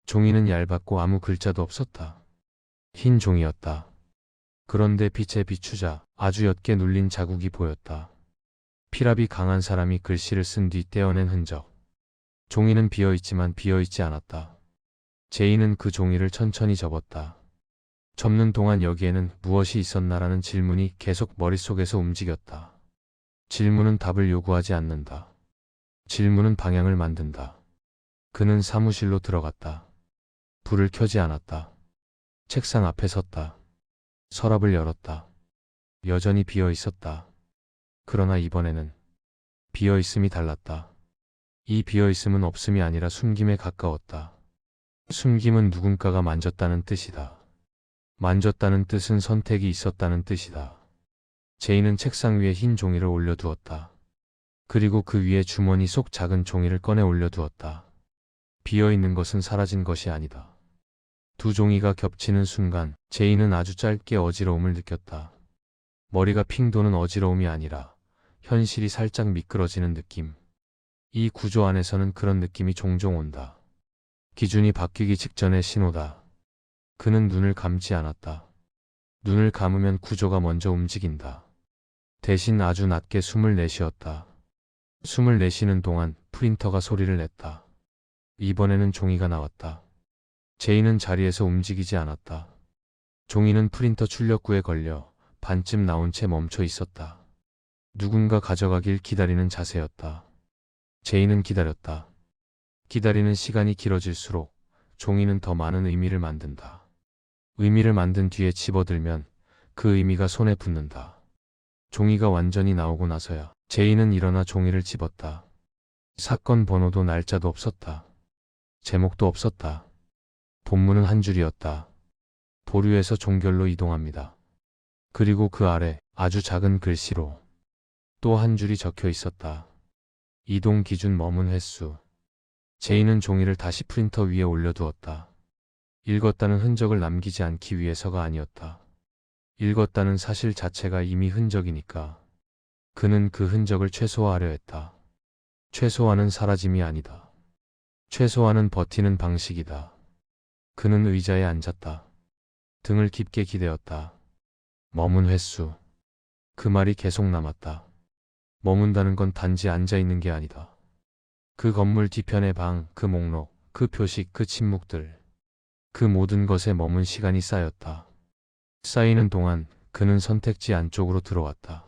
종이는 얇았고 아무 글자도 없었다. 흰 종이었다. 그런데 빛에 비추자 아주 옅게 눌린 자국이 보였다. 피랍이 강한 사람이 글씨를 쓴 뒤 떼어낸 흔적. 종이는 비어있지만 비어있지 않았다. 제이는 그 종이를 천천히 접었다. 접는 동안 여기에는 무엇이 있었나라는 질문이 계속 머릿속에서 움직였다. 질문은 답을 요구하지 않는다. 질문은 방향을 만든다. 그는 사무실로 들어갔다. 불을 켜지 않았다. 책상 앞에 섰다. 서랍을 열었다. 여전히 비어 있었다. 그러나 이번에는 비어 있음이 달랐다. 이 비어 있음은 없음이 아니라 숨김에 가까웠다. 숨김은 누군가가 만졌다는 뜻이다. 만졌다는 뜻은 선택이 있었다는 뜻이다. 제이는 책상 위에 흰 종이를 올려두었다. 그리고 그 위에 주머니 속 작은 종이를 꺼내 올려두었다. 비어있는 것은 사라진 것이 아니다. 두 종이가 겹치는 순간 제이는 아주 짧게 어지러움을 느꼈다. 머리가 핑 도는 어지러움이 아니라 현실이 살짝 미끄러지는 느낌. 이 구조 안에서는 그런 느낌이 종종 온다. 기준이 바뀌기 직전의 신호다. 그는 눈을 감지 않았다. 눈을 감으면 구조가 먼저 움직인다. 대신 아주 낮게 숨을 내쉬었다. 숨을 내쉬는 동안 프린터가 소리를 냈다. 이번에는 종이가 나왔다. 제이는 자리에서 움직이지 않았다. 종이는 프린터 출력구에 걸려 반쯤 나온 채 멈춰 있었다. 누군가 가져가길 기다리는 자세였다. 제이는 기다렸다. 기다리는 시간이 길어질수록 종이는 더 많은 의미를 만든다. 의미를 만든 뒤에 집어들면 그 의미가 손에 붙는다. 종이가 완전히 나오고 나서야 제이는 일어나 종이를 집었다. 사건 번호도 날짜도 없었다. 제목도 없었다. 본문은 한 줄이었다. 보류에서 종결로 이동합니다. 그리고 그 아래 아주 작은 글씨로 또 한 줄이 적혀 있었다. 이동 기준 머문 횟수. 제이는 종이를 다시 프린터 위에 올려두었다. 읽었다는 흔적을 남기지 않기 위해서가 아니었다. 읽었다는 사실 자체가 이미 흔적이니까. 그는 그 흔적을 최소화하려 했다. 최소화는 사라짐이 아니다. 최소화는 버티는 방식이다. 그는 의자에 앉았다. 등을 깊게 기대었다. 머문 횟수. 그 말이 계속 남았다. 머문다는 건 단지 앉아있는 게 아니다. 그 건물 뒤편의 방, 그 목록, 그 표식, 그 침묵들. 그 모든 것에 머문 시간이 쌓였다. 쌓이는 동안 그는 선택지 안쪽으로 들어왔다.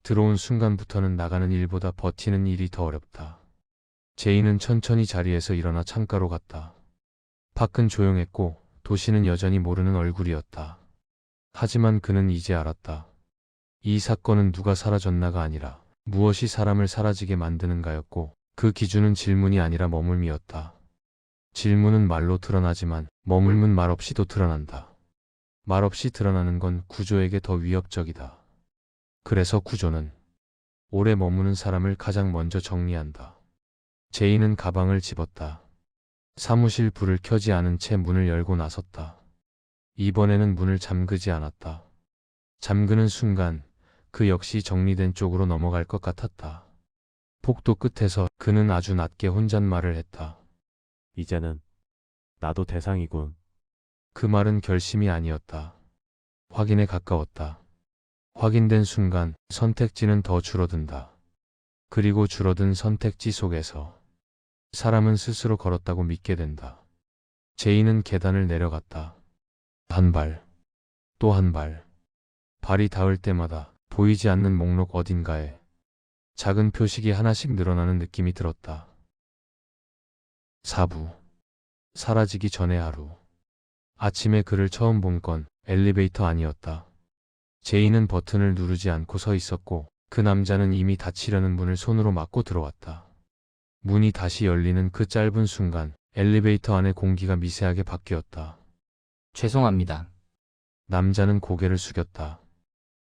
들어온 순간부터는 나가는 일보다 버티는 일이 더 어렵다. 제이는 천천히 자리에서 일어나 창가로 갔다. 밖은 조용했고 도시는 여전히 모르는 얼굴이었다. 하지만 그는 이제 알았다. 이 사건은 누가 사라졌나가 아니라 무엇이 사람을 사라지게 만드는가였고 그 기준은 질문이 아니라 머물미였다. 질문은 말로 드러나지만 머물면 말없이도 드러난다. 말없이 드러나는 건 구조에게 더 위협적이다. 그래서 구조는 오래 머무는 사람을 가장 먼저 정리한다. 제이는 가방을 집었다. 사무실 불을 켜지 않은 채 문을 열고 나섰다. 이번에는 문을 잠그지 않았다. 잠그는 순간 그 역시 정리된 쪽으로 넘어갈 것 같았다. 복도 끝에서 그는 아주 낮게 혼잣말을 했다.
이제는 나도 대상이군.
그 말은 결심이 아니었다. 확인에 가까웠다. 확인된 순간 선택지는 더 줄어든다. 그리고 줄어든 선택지 속에서 사람은 스스로 걸었다고 믿게 된다. 제이는 계단을 내려갔다. 한 발, 또 한 발. 발이 닿을 때마다 보이지 않는 목록 어딘가에 작은 표식이 하나씩 늘어나는 느낌이 들었다. 4부. 사라지기 전의 하루. 아침에 그를 처음 본 건 엘리베이터 아니었다. 제이는 버튼을 누르지 않고 서 있었고 그 남자는 이미 닫히려는 문을 손으로 막고 들어왔다. 문이 다시 열리는 그 짧은 순간 엘리베이터 안의 공기가 미세하게 바뀌었다.
죄송합니다.
남자는 고개를 숙였다.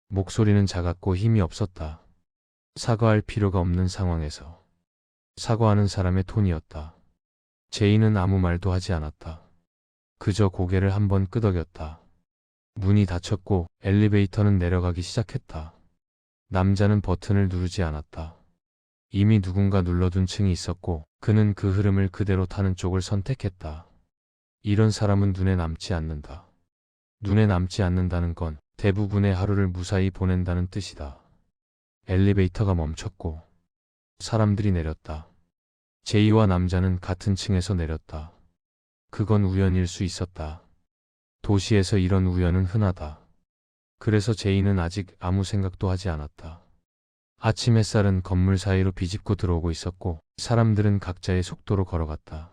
목소리는 작았고 힘이 없었다. 사과할 필요가 없는 상황에서 사과하는 사람의 톤이었다. 제이는 아무 말도 하지 않았다. 그저 고개를 한번 끄덕였다. 문이 닫혔고 엘리베이터는 내려가기 시작했다. 남자는 버튼을 누르지 않았다. 이미 누군가 눌러둔 층이 있었고 그는 그 흐름을 그대로 타는 쪽을 선택했다. 이런 사람은 눈에 남지 않는다. 눈에 남지 않는다는 건 대부분의 하루를 무사히 보낸다는 뜻이다. 엘리베이터가 멈췄고 사람들이 내렸다. 제이와 남자는 같은 층에서 내렸다. 그건 우연일 수 있었다. 도시에서 이런 우연은 흔하다. 그래서 제이는 아직 아무 생각도 하지 않았다. 아침 햇살은 건물 사이로 비집고 들어오고 있었고 사람들은 각자의 속도로 걸어갔다.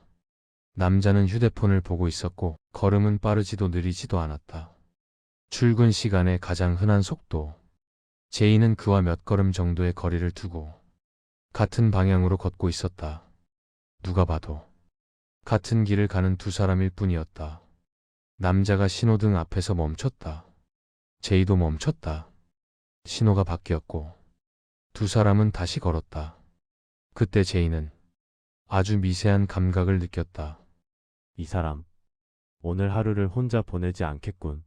남자는 휴대폰을 보고 있었고 걸음은 빠르지도 느리지도 않았다. 출근 시간에 가장 흔한 속도. 제이는 그와 몇 걸음 정도의 거리를 두고 같은 방향으로 걷고 있었다. 누가 봐도 같은 길을 가는 두 사람일 뿐이었다. 남자가 신호등 앞에서 멈췄다. 제이도 멈췄다. 신호가 바뀌었고 두 사람은 다시 걸었다. 그때 제이는 아주 미세한 감각을 느꼈다.
이 사람, 오늘 하루를 혼자 보내지 않겠군.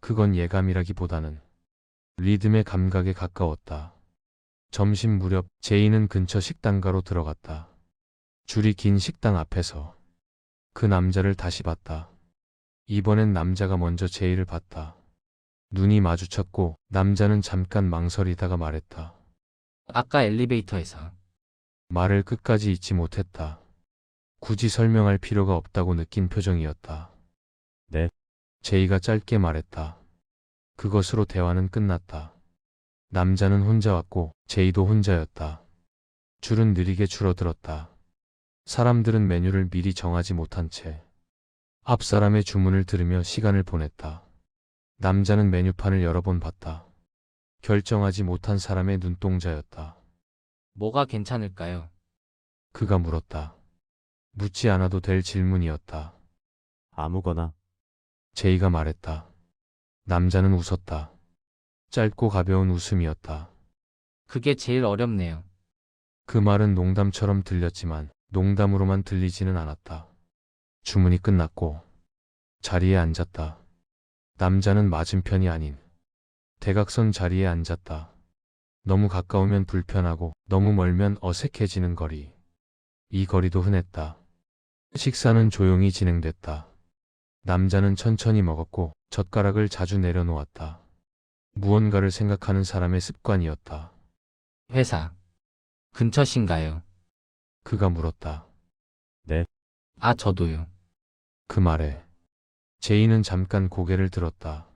그건 예감이라기보다는 리듬의 감각에 가까웠다. 점심 무렵 제이는 근처 식당가로 들어갔다. 줄이 긴 식당 앞에서 그 남자를 다시 봤다. 이번엔 남자가 먼저 제이를 봤다. 눈이 마주쳤고 남자는 잠깐 망설이다가 말했다.
아까 엘리베이터에서.
말을 끝까지 잊지 못했다. 굳이 설명할 필요가 없다고 느낀 표정이었다.
네.
제이가 짧게 말했다. 그것으로 대화는 끝났다. 남자는 혼자 왔고 제이도 혼자였다. 줄은 느리게 줄어들었다. 사람들은 메뉴를 미리 정하지 못한 채 앞 사람의 주문을 들으며 시간을 보냈다. 남자는 메뉴판을 여러 번 봤다. 결정하지 못한 사람의 눈동자였다.
뭐가 괜찮을까요?
그가 물었다. 묻지 않아도 될 질문이었다.
아무거나.
제이가 말했다. 남자는 웃었다. 짧고 가벼운 웃음이었다.
그게 제일 어렵네요.
그 말은 농담처럼 들렸지만 농담으로만 들리지는 않았다. 주문이 끝났고 자리에 앉았다. 남자는 맞은편이 아닌 대각선 자리에 앉았다. 너무 가까우면 불편하고 너무 멀면 어색해지는 거리. 이 거리도 흔했다. 식사는 조용히 진행됐다. 남자는 천천히 먹었고 젓가락을 자주 내려놓았다. 무언가를 생각하는 사람의 습관이었다.
회사. 근처신가요?
그가 물었다.
아, 저도요.
그 말에 제이는 잠깐 고개를 들었다.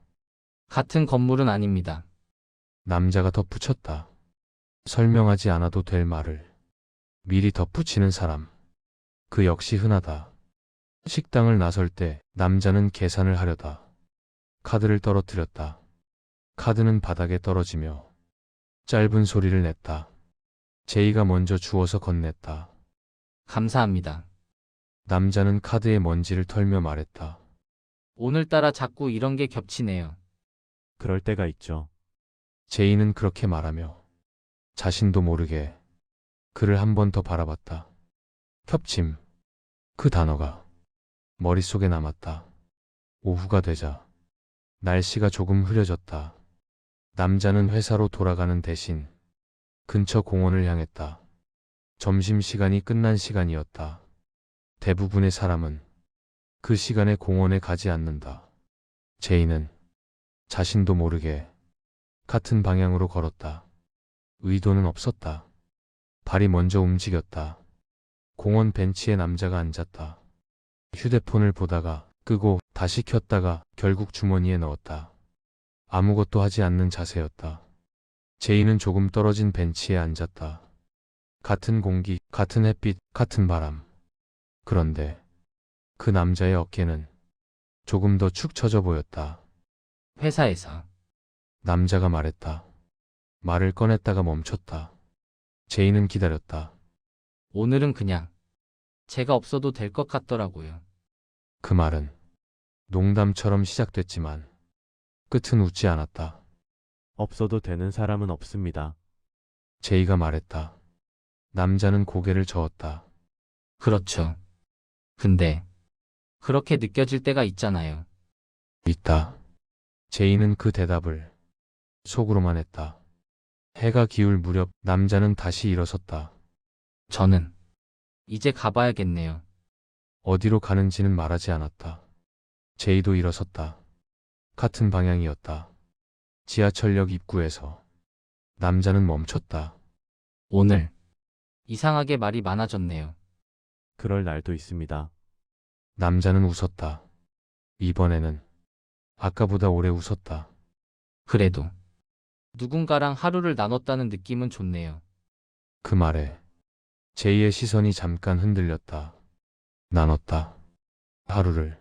같은 건물은 아닙니다.
남자가 덧붙였다. 설명하지 않아도 될 말을 미리 덧붙이는 사람. 그 역시 흔하다. 식당을 나설 때 남자는 계산을 하려다 카드를 떨어뜨렸다. 카드는 바닥에 떨어지며 짧은 소리를 냈다. 제이가 먼저 주워서 건넸다.
감사합니다.
남자는 카드의 먼지를 털며 말했다.
오늘따라 자꾸 이런 게 겹치네요.
그럴 때가 있죠.
제이는 그렇게 말하며 자신도 모르게 그를 한 번 더 바라봤다. 겹침. 그 단어가 머릿속에 남았다. 오후가 되자 날씨가 조금 흐려졌다. 남자는 회사로 돌아가는 대신 근처 공원을 향했다. 점심시간이 끝난 시간이었다. 대부분의 사람은 그 시간에 공원에 가지 않는다. 제이는 자신도 모르게 같은 방향으로 걸었다. 의도는 없었다. 발이 먼저 움직였다. 공원 벤치에 남자가 앉았다. 휴대폰을 보다가 끄고 다시 켰다가 결국 주머니에 넣었다. 아무것도 하지 않는 자세였다. 제이는 조금 떨어진 벤치에 앉았다. 같은 공기, 같은 햇빛, 같은 바람. 그런데 그 남자의 어깨는 조금 더 축 처져 보였다.
회사에서.
남자가 말했다. 말을 꺼냈다가 멈췄다. 제이는 기다렸다.
오늘은 그냥 제가 없어도 될 것 같더라고요.
그 말은 농담처럼 시작됐지만 끝은 웃지 않았다.
없어도 되는 사람은 없습니다.
제이가 말했다. 남자는 고개를 저었다.
그렇죠. 근데 그렇게 느껴질 때가 있잖아요.
있다. 제이는 그 대답을 속으로만 했다. 해가 기울 무렵 남자는 다시 일어섰다.
저는 이제 가봐야겠네요.
어디로 가는지는 말하지 않았다. 제이도 일어섰다. 같은 방향이었다. 지하철역 입구에서 남자는 멈췄다.
오늘 이상하게 말이 많아졌네요.
그럴 날도 있습니다.
남자는 웃었다. 이번에는 아까보다 오래 웃었다.
그래도 누군가랑 하루를 나눴다는 느낌은 좋네요.
그 말에 제이의 시선이 잠깐 흔들렸다. 나눴다. 하루를.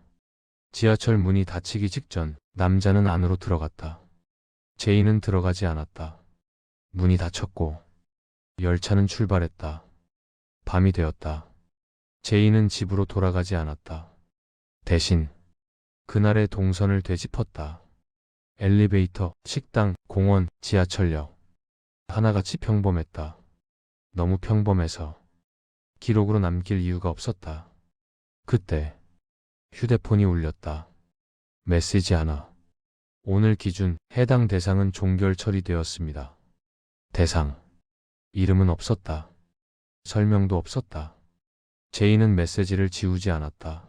지하철 문이 닫히기 직전 남자는 안으로 들어갔다. 제이는 들어가지 않았다. 문이 닫혔고 열차는 출발했다. 밤이 되었다. 제이는 집으로 돌아가지 않았다. 대신 그날의 동선을 되짚었다. 엘리베이터, 식당, 공원, 지하철역. 하나같이 평범했다. 너무 평범해서 기록으로 남길 이유가 없었다. 그때 휴대폰이 울렸다. 메시지 하나. 오늘 기준 해당 대상은 종결 처리되었습니다. 대상. 이름은 없었다. 설명도 없었다. 제이는 메시지를 지우지 않았다.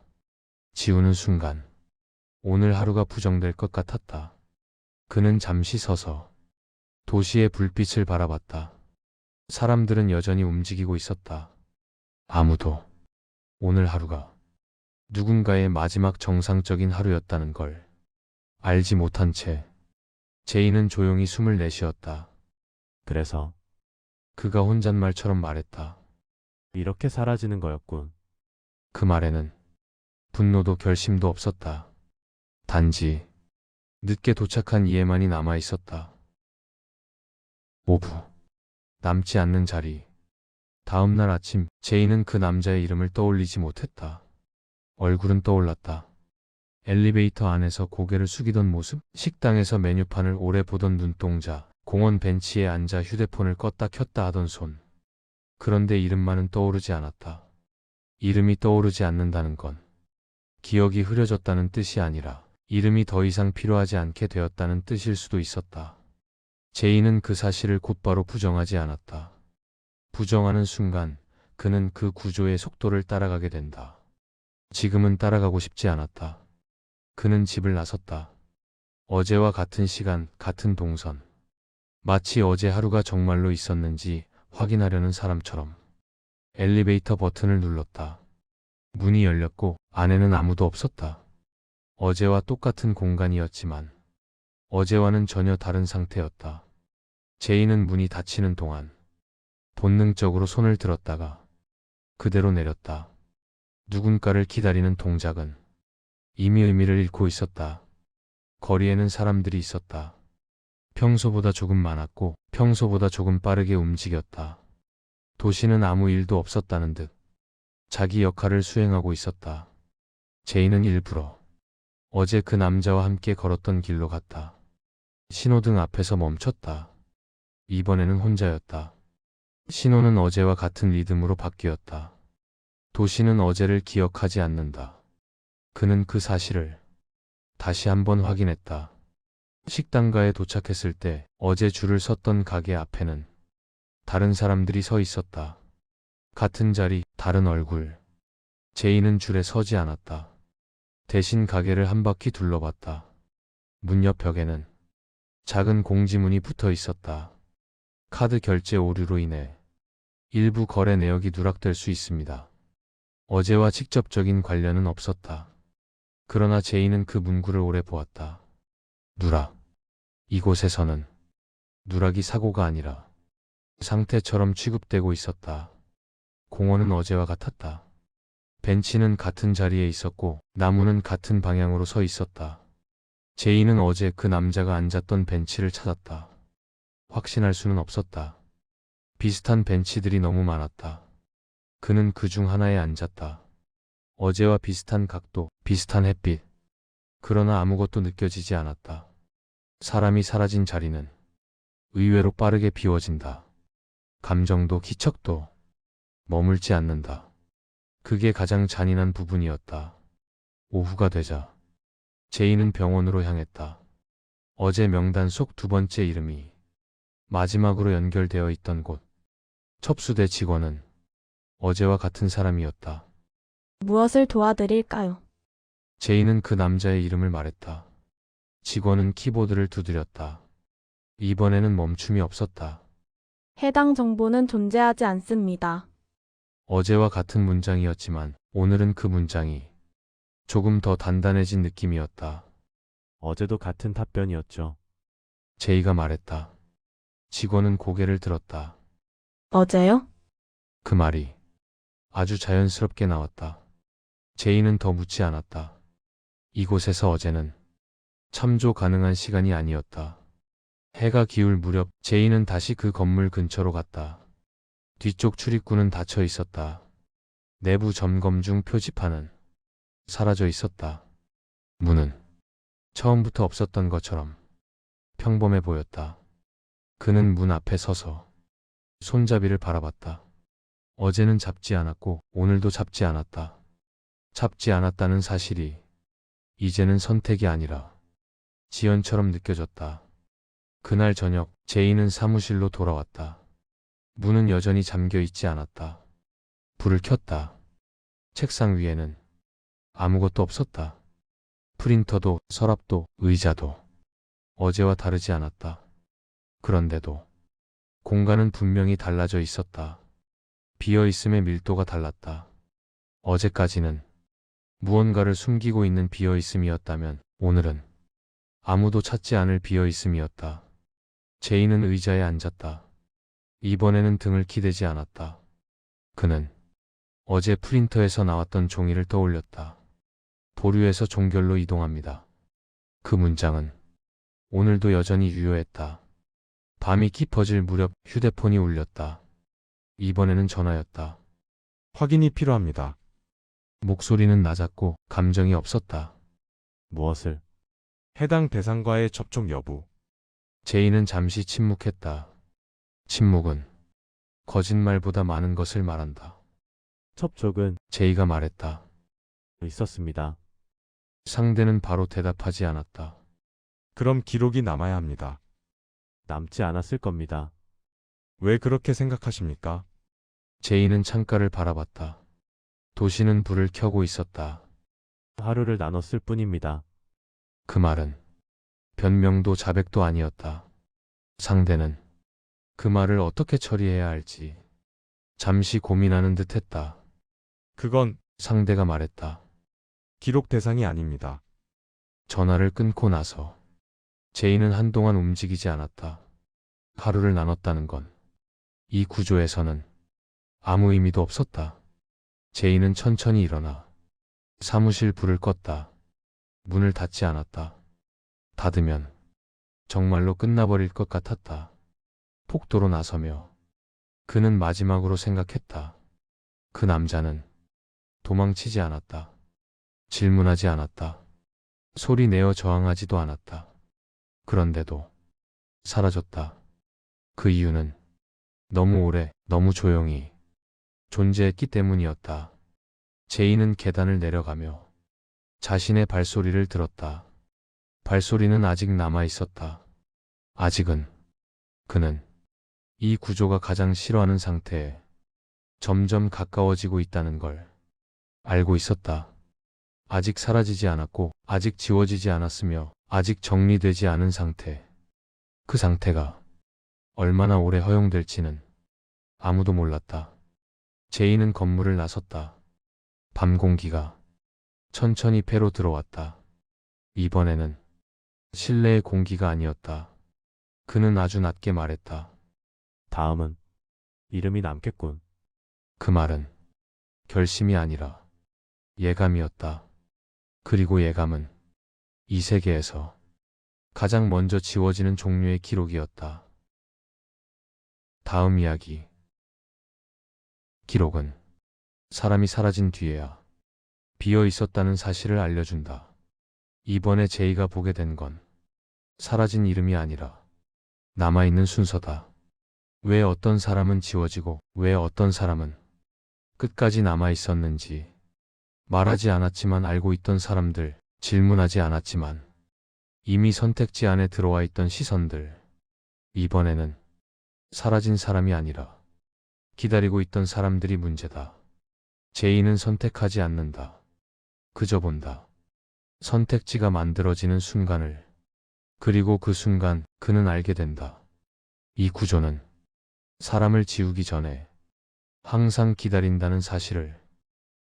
지우는 순간 오늘 하루가 부정될 것 같았다. 그는 잠시 서서 도시의 불빛을 바라봤다. 사람들은 여전히 움직이고 있었다. 아무도 오늘 하루가 누군가의 마지막 정상적인 하루였다는 걸 알지 못한 채 제이는 조용히 숨을 내쉬었다.
그래서
그가 혼잣말처럼 말했다.
이렇게 사라지는 거였군.
그 말에는 분노도 결심도 없었다. 단지 늦게 도착한 이해만이 남아 있었다. 오후. 남지 않는 자리. 다음 날 아침 제이는 그 남자의 이름을 떠올리지 못했다. 얼굴은 떠올랐다. 엘리베이터 안에서 고개를 숙이던 모습, 식당에서 메뉴판을 오래 보던 눈동자, 공원 벤치에 앉아 휴대폰을 껐다 켰다 하던 손. 그런데 이름만은 떠오르지 않았다. 이름이 떠오르지 않는다는 건 기억이 흐려졌다는 뜻이 아니라 이름이 더 이상 필요하지 않게 되었다는 뜻일 수도 있었다. 제이는 그 사실을 곧바로 부정하지 않았다. 부정하는 순간 그는 그 구조의 속도를 따라가게 된다. 지금은 따라가고 싶지 않았다. 그는 집을 나섰다. 어제와 같은 시간, 같은 동선. 마치 어제 하루가 정말로 있었는지 확인하려는 사람처럼 엘리베이터 버튼을 눌렀다. 문이 열렸고 안에는 아무도 없었다. 어제와 똑같은 공간이었지만 어제와는 전혀 다른 상태였다. 제이는 문이 닫히는 동안 본능적으로 손을 들었다가 그대로 내렸다. 누군가를 기다리는 동작은 이미 의미를 잃고 있었다. 거리에는 사람들이 있었다. 평소보다 조금 많았고 평소보다 조금 빠르게 움직였다. 도시는 아무 일도 없었다는 듯 자기 역할을 수행하고 있었다. 제이는 일부러 어제 그 남자와 함께 걸었던 길로 갔다. 신호등 앞에서 멈췄다. 이번에는 혼자였다. 신호는 어제와 같은 리듬으로 바뀌었다. 도시는 어제를 기억하지 않는다. 그는 그 사실을 다시 한번 확인했다. 식당가에 도착했을 때 어제 줄을 섰던 가게 앞에는 다른 사람들이 서 있었다. 같은 자리, 다른 얼굴. 제이는 줄에 서지 않았다. 대신 가게를 한 바퀴 둘러봤다. 문 옆 벽에는 작은 공지문이 붙어 있었다. 카드 결제 오류로 인해 일부 거래 내역이 누락될 수 있습니다. 어제와 직접적인 관련은 없었다. 그러나 제이는 그 문구를 오래 보았다. 누락. 이곳에서는 누락이 사고가 아니라 상태처럼 취급되고 있었다. 공원은 어제와 같았다. 벤치는 같은 자리에 있었고 나무는 같은 방향으로 서 있었다. 제이는 어제 그 남자가 앉았던 벤치를 찾았다. 확신할 수는 없었다. 비슷한 벤치들이 너무 많았다. 그는 그 중 하나에 앉았다. 어제와 비슷한 각도, 비슷한 햇빛. 그러나 아무것도 느껴지지 않았다. 사람이 사라진 자리는 의외로 빠르게 비워진다. 감정도 기척도 머물지 않는다. 그게 가장 잔인한 부분이었다. 오후가 되자 제이는 병원으로 향했다. 어제 명단 속 두 번째 이름이 마지막으로 연결되어 있던 곳. 첩수대 직원은 어제와 같은 사람이었다.
무엇을 도와드릴까요?
제이는 그 남자의 이름을 말했다. 직원은 키보드를 두드렸다. 이번에는 멈춤이 없었다.
해당 정보는 존재하지 않습니다.
어제와 같은 문장이었지만 오늘은 그 문장이 조금 더 단단해진 느낌이었다.
어제도 같은 답변이었죠.
제이가 말했다. 직원은 고개를 들었다.
어제요?
그 말이 아주 자연스럽게 나왔다. 제이는 더 묻지 않았다. 이곳에서 어제는 참조 가능한 시간이 아니었다. 해가 기울 무렵 제이는 다시 그 건물 근처로 갔다. 뒤쪽 출입구는 닫혀 있었다. 내부 점검 중 표지판은 사라져 있었다. 문은 처음부터 없었던 것처럼 평범해 보였다. 그는 문 앞에 서서 손잡이를 바라봤다. 어제는 잡지 않았고 오늘도 잡지 않았다. 잡지 않았다는 사실이 이제는 선택이 아니라 지연처럼 느껴졌다. 그날 저녁 제이는 사무실로 돌아왔다. 문은 여전히 잠겨 있지 않았다. 불을 켰다. 책상 위에는 아무것도 없었다. 프린터도 서랍도 의자도 어제와 다르지 않았다. 그런데도 공간은 분명히 달라져 있었다. 비어있음의 밀도가 달랐다. 어제까지는 무언가를 숨기고 있는 비어있음이었다면 오늘은 아무도 찾지 않을 비어있음이었다. 제이는 의자에 앉았다. 이번에는 등을 기대지 않았다. 그는 어제 프린터에서 나왔던 종이를 떠올렸다. 보류에서 종결로 이동합니다. 그 문장은 오늘도 여전히 유효했다. 밤이 깊어질 무렵 휴대폰이 울렸다. 이번에는 전화였다.
확인이 필요합니다.
목소리는 낮았고 감정이 없었다.
무엇을?
해당 대상과의 접촉 여부.
제이는 잠시 침묵했다. 침묵은 거짓말보다 많은 것을 말한다.
접촉은
제이가 말했다.
있었습니다.
상대는 바로 대답하지 않았다.
그럼 기록이 남아야 합니다.
남지 않았을 겁니다.
왜 그렇게 생각하십니까?
제이는 창가를 바라봤다. 도시는 불을 켜고 있었다.
하루를 나눴을 뿐입니다.
그 말은 변명도 자백도 아니었다. 상대는 그 말을 어떻게 처리해야 할지 잠시 고민하는 듯했다.
그건
상대가 말했다.
기록 대상이 아닙니다.
전화를 끊고 나서 제이는 한동안 움직이지 않았다. 하루를 나눴다는 건 이 구조에서는 아무 의미도 없었다. 제이는 천천히 일어나 사무실 불을 껐다. 문을 닫지 않았다. 닫으면 정말로 끝나버릴 것 같았다. 폭도로 나서며 그는 마지막으로 생각했다. 그 남자는 도망치지 않았다. 질문하지 않았다. 소리 내어 저항하지도 않았다. 그런데도 사라졌다. 그 이유는 너무 오래, 너무 조용히 존재했기 때문이었다. 제이는 계단을 내려가며 자신의 발소리를 들었다. 발소리는 아직 남아 있었다. 아직은 그는 이 구조가 가장 싫어하는 상태에 점점 가까워지고 있다는 걸 알고 있었다. 아직 사라지지 않았고 아직 지워지지 않았으며 아직 정리되지 않은 상태. 그 상태가 얼마나 오래 허용될지는 아무도 몰랐다. 제이는 건물을 나섰다. 밤 공기가 천천히 폐로 들어왔다. 이번에는 실내의 공기가 아니었다. 그는 아주 낮게 말했다.
다음은 이름이 남겠군.
그 말은 결심이 아니라 예감이었다. 그리고 예감은 이 세계에서 가장 먼저 지워지는 종류의 기록이었다. 다음 이야기. 기록은 사람이 사라진 뒤에야 비어 있었다는 사실을 알려준다. 이번에 제이가 보게 된 건 사라진 이름이 아니라 남아있는 순서다. 왜 어떤 사람은 지워지고 왜 어떤 사람은 끝까지 남아있었는지 말하지 않았지만 알고 있던 사람들, 질문하지 않았지만 이미 선택지 안에 들어와 있던 시선들. 이번에는 사라진 사람이 아니라 기다리고 있던 사람들이 문제다. 제이는 선택하지 않는다. 그저 본다. 선택지가 만들어지는 순간을. 그리고 그 순간 그는 알게 된다. 이 구조는 사람을 지우기 전에 항상 기다린다는 사실을.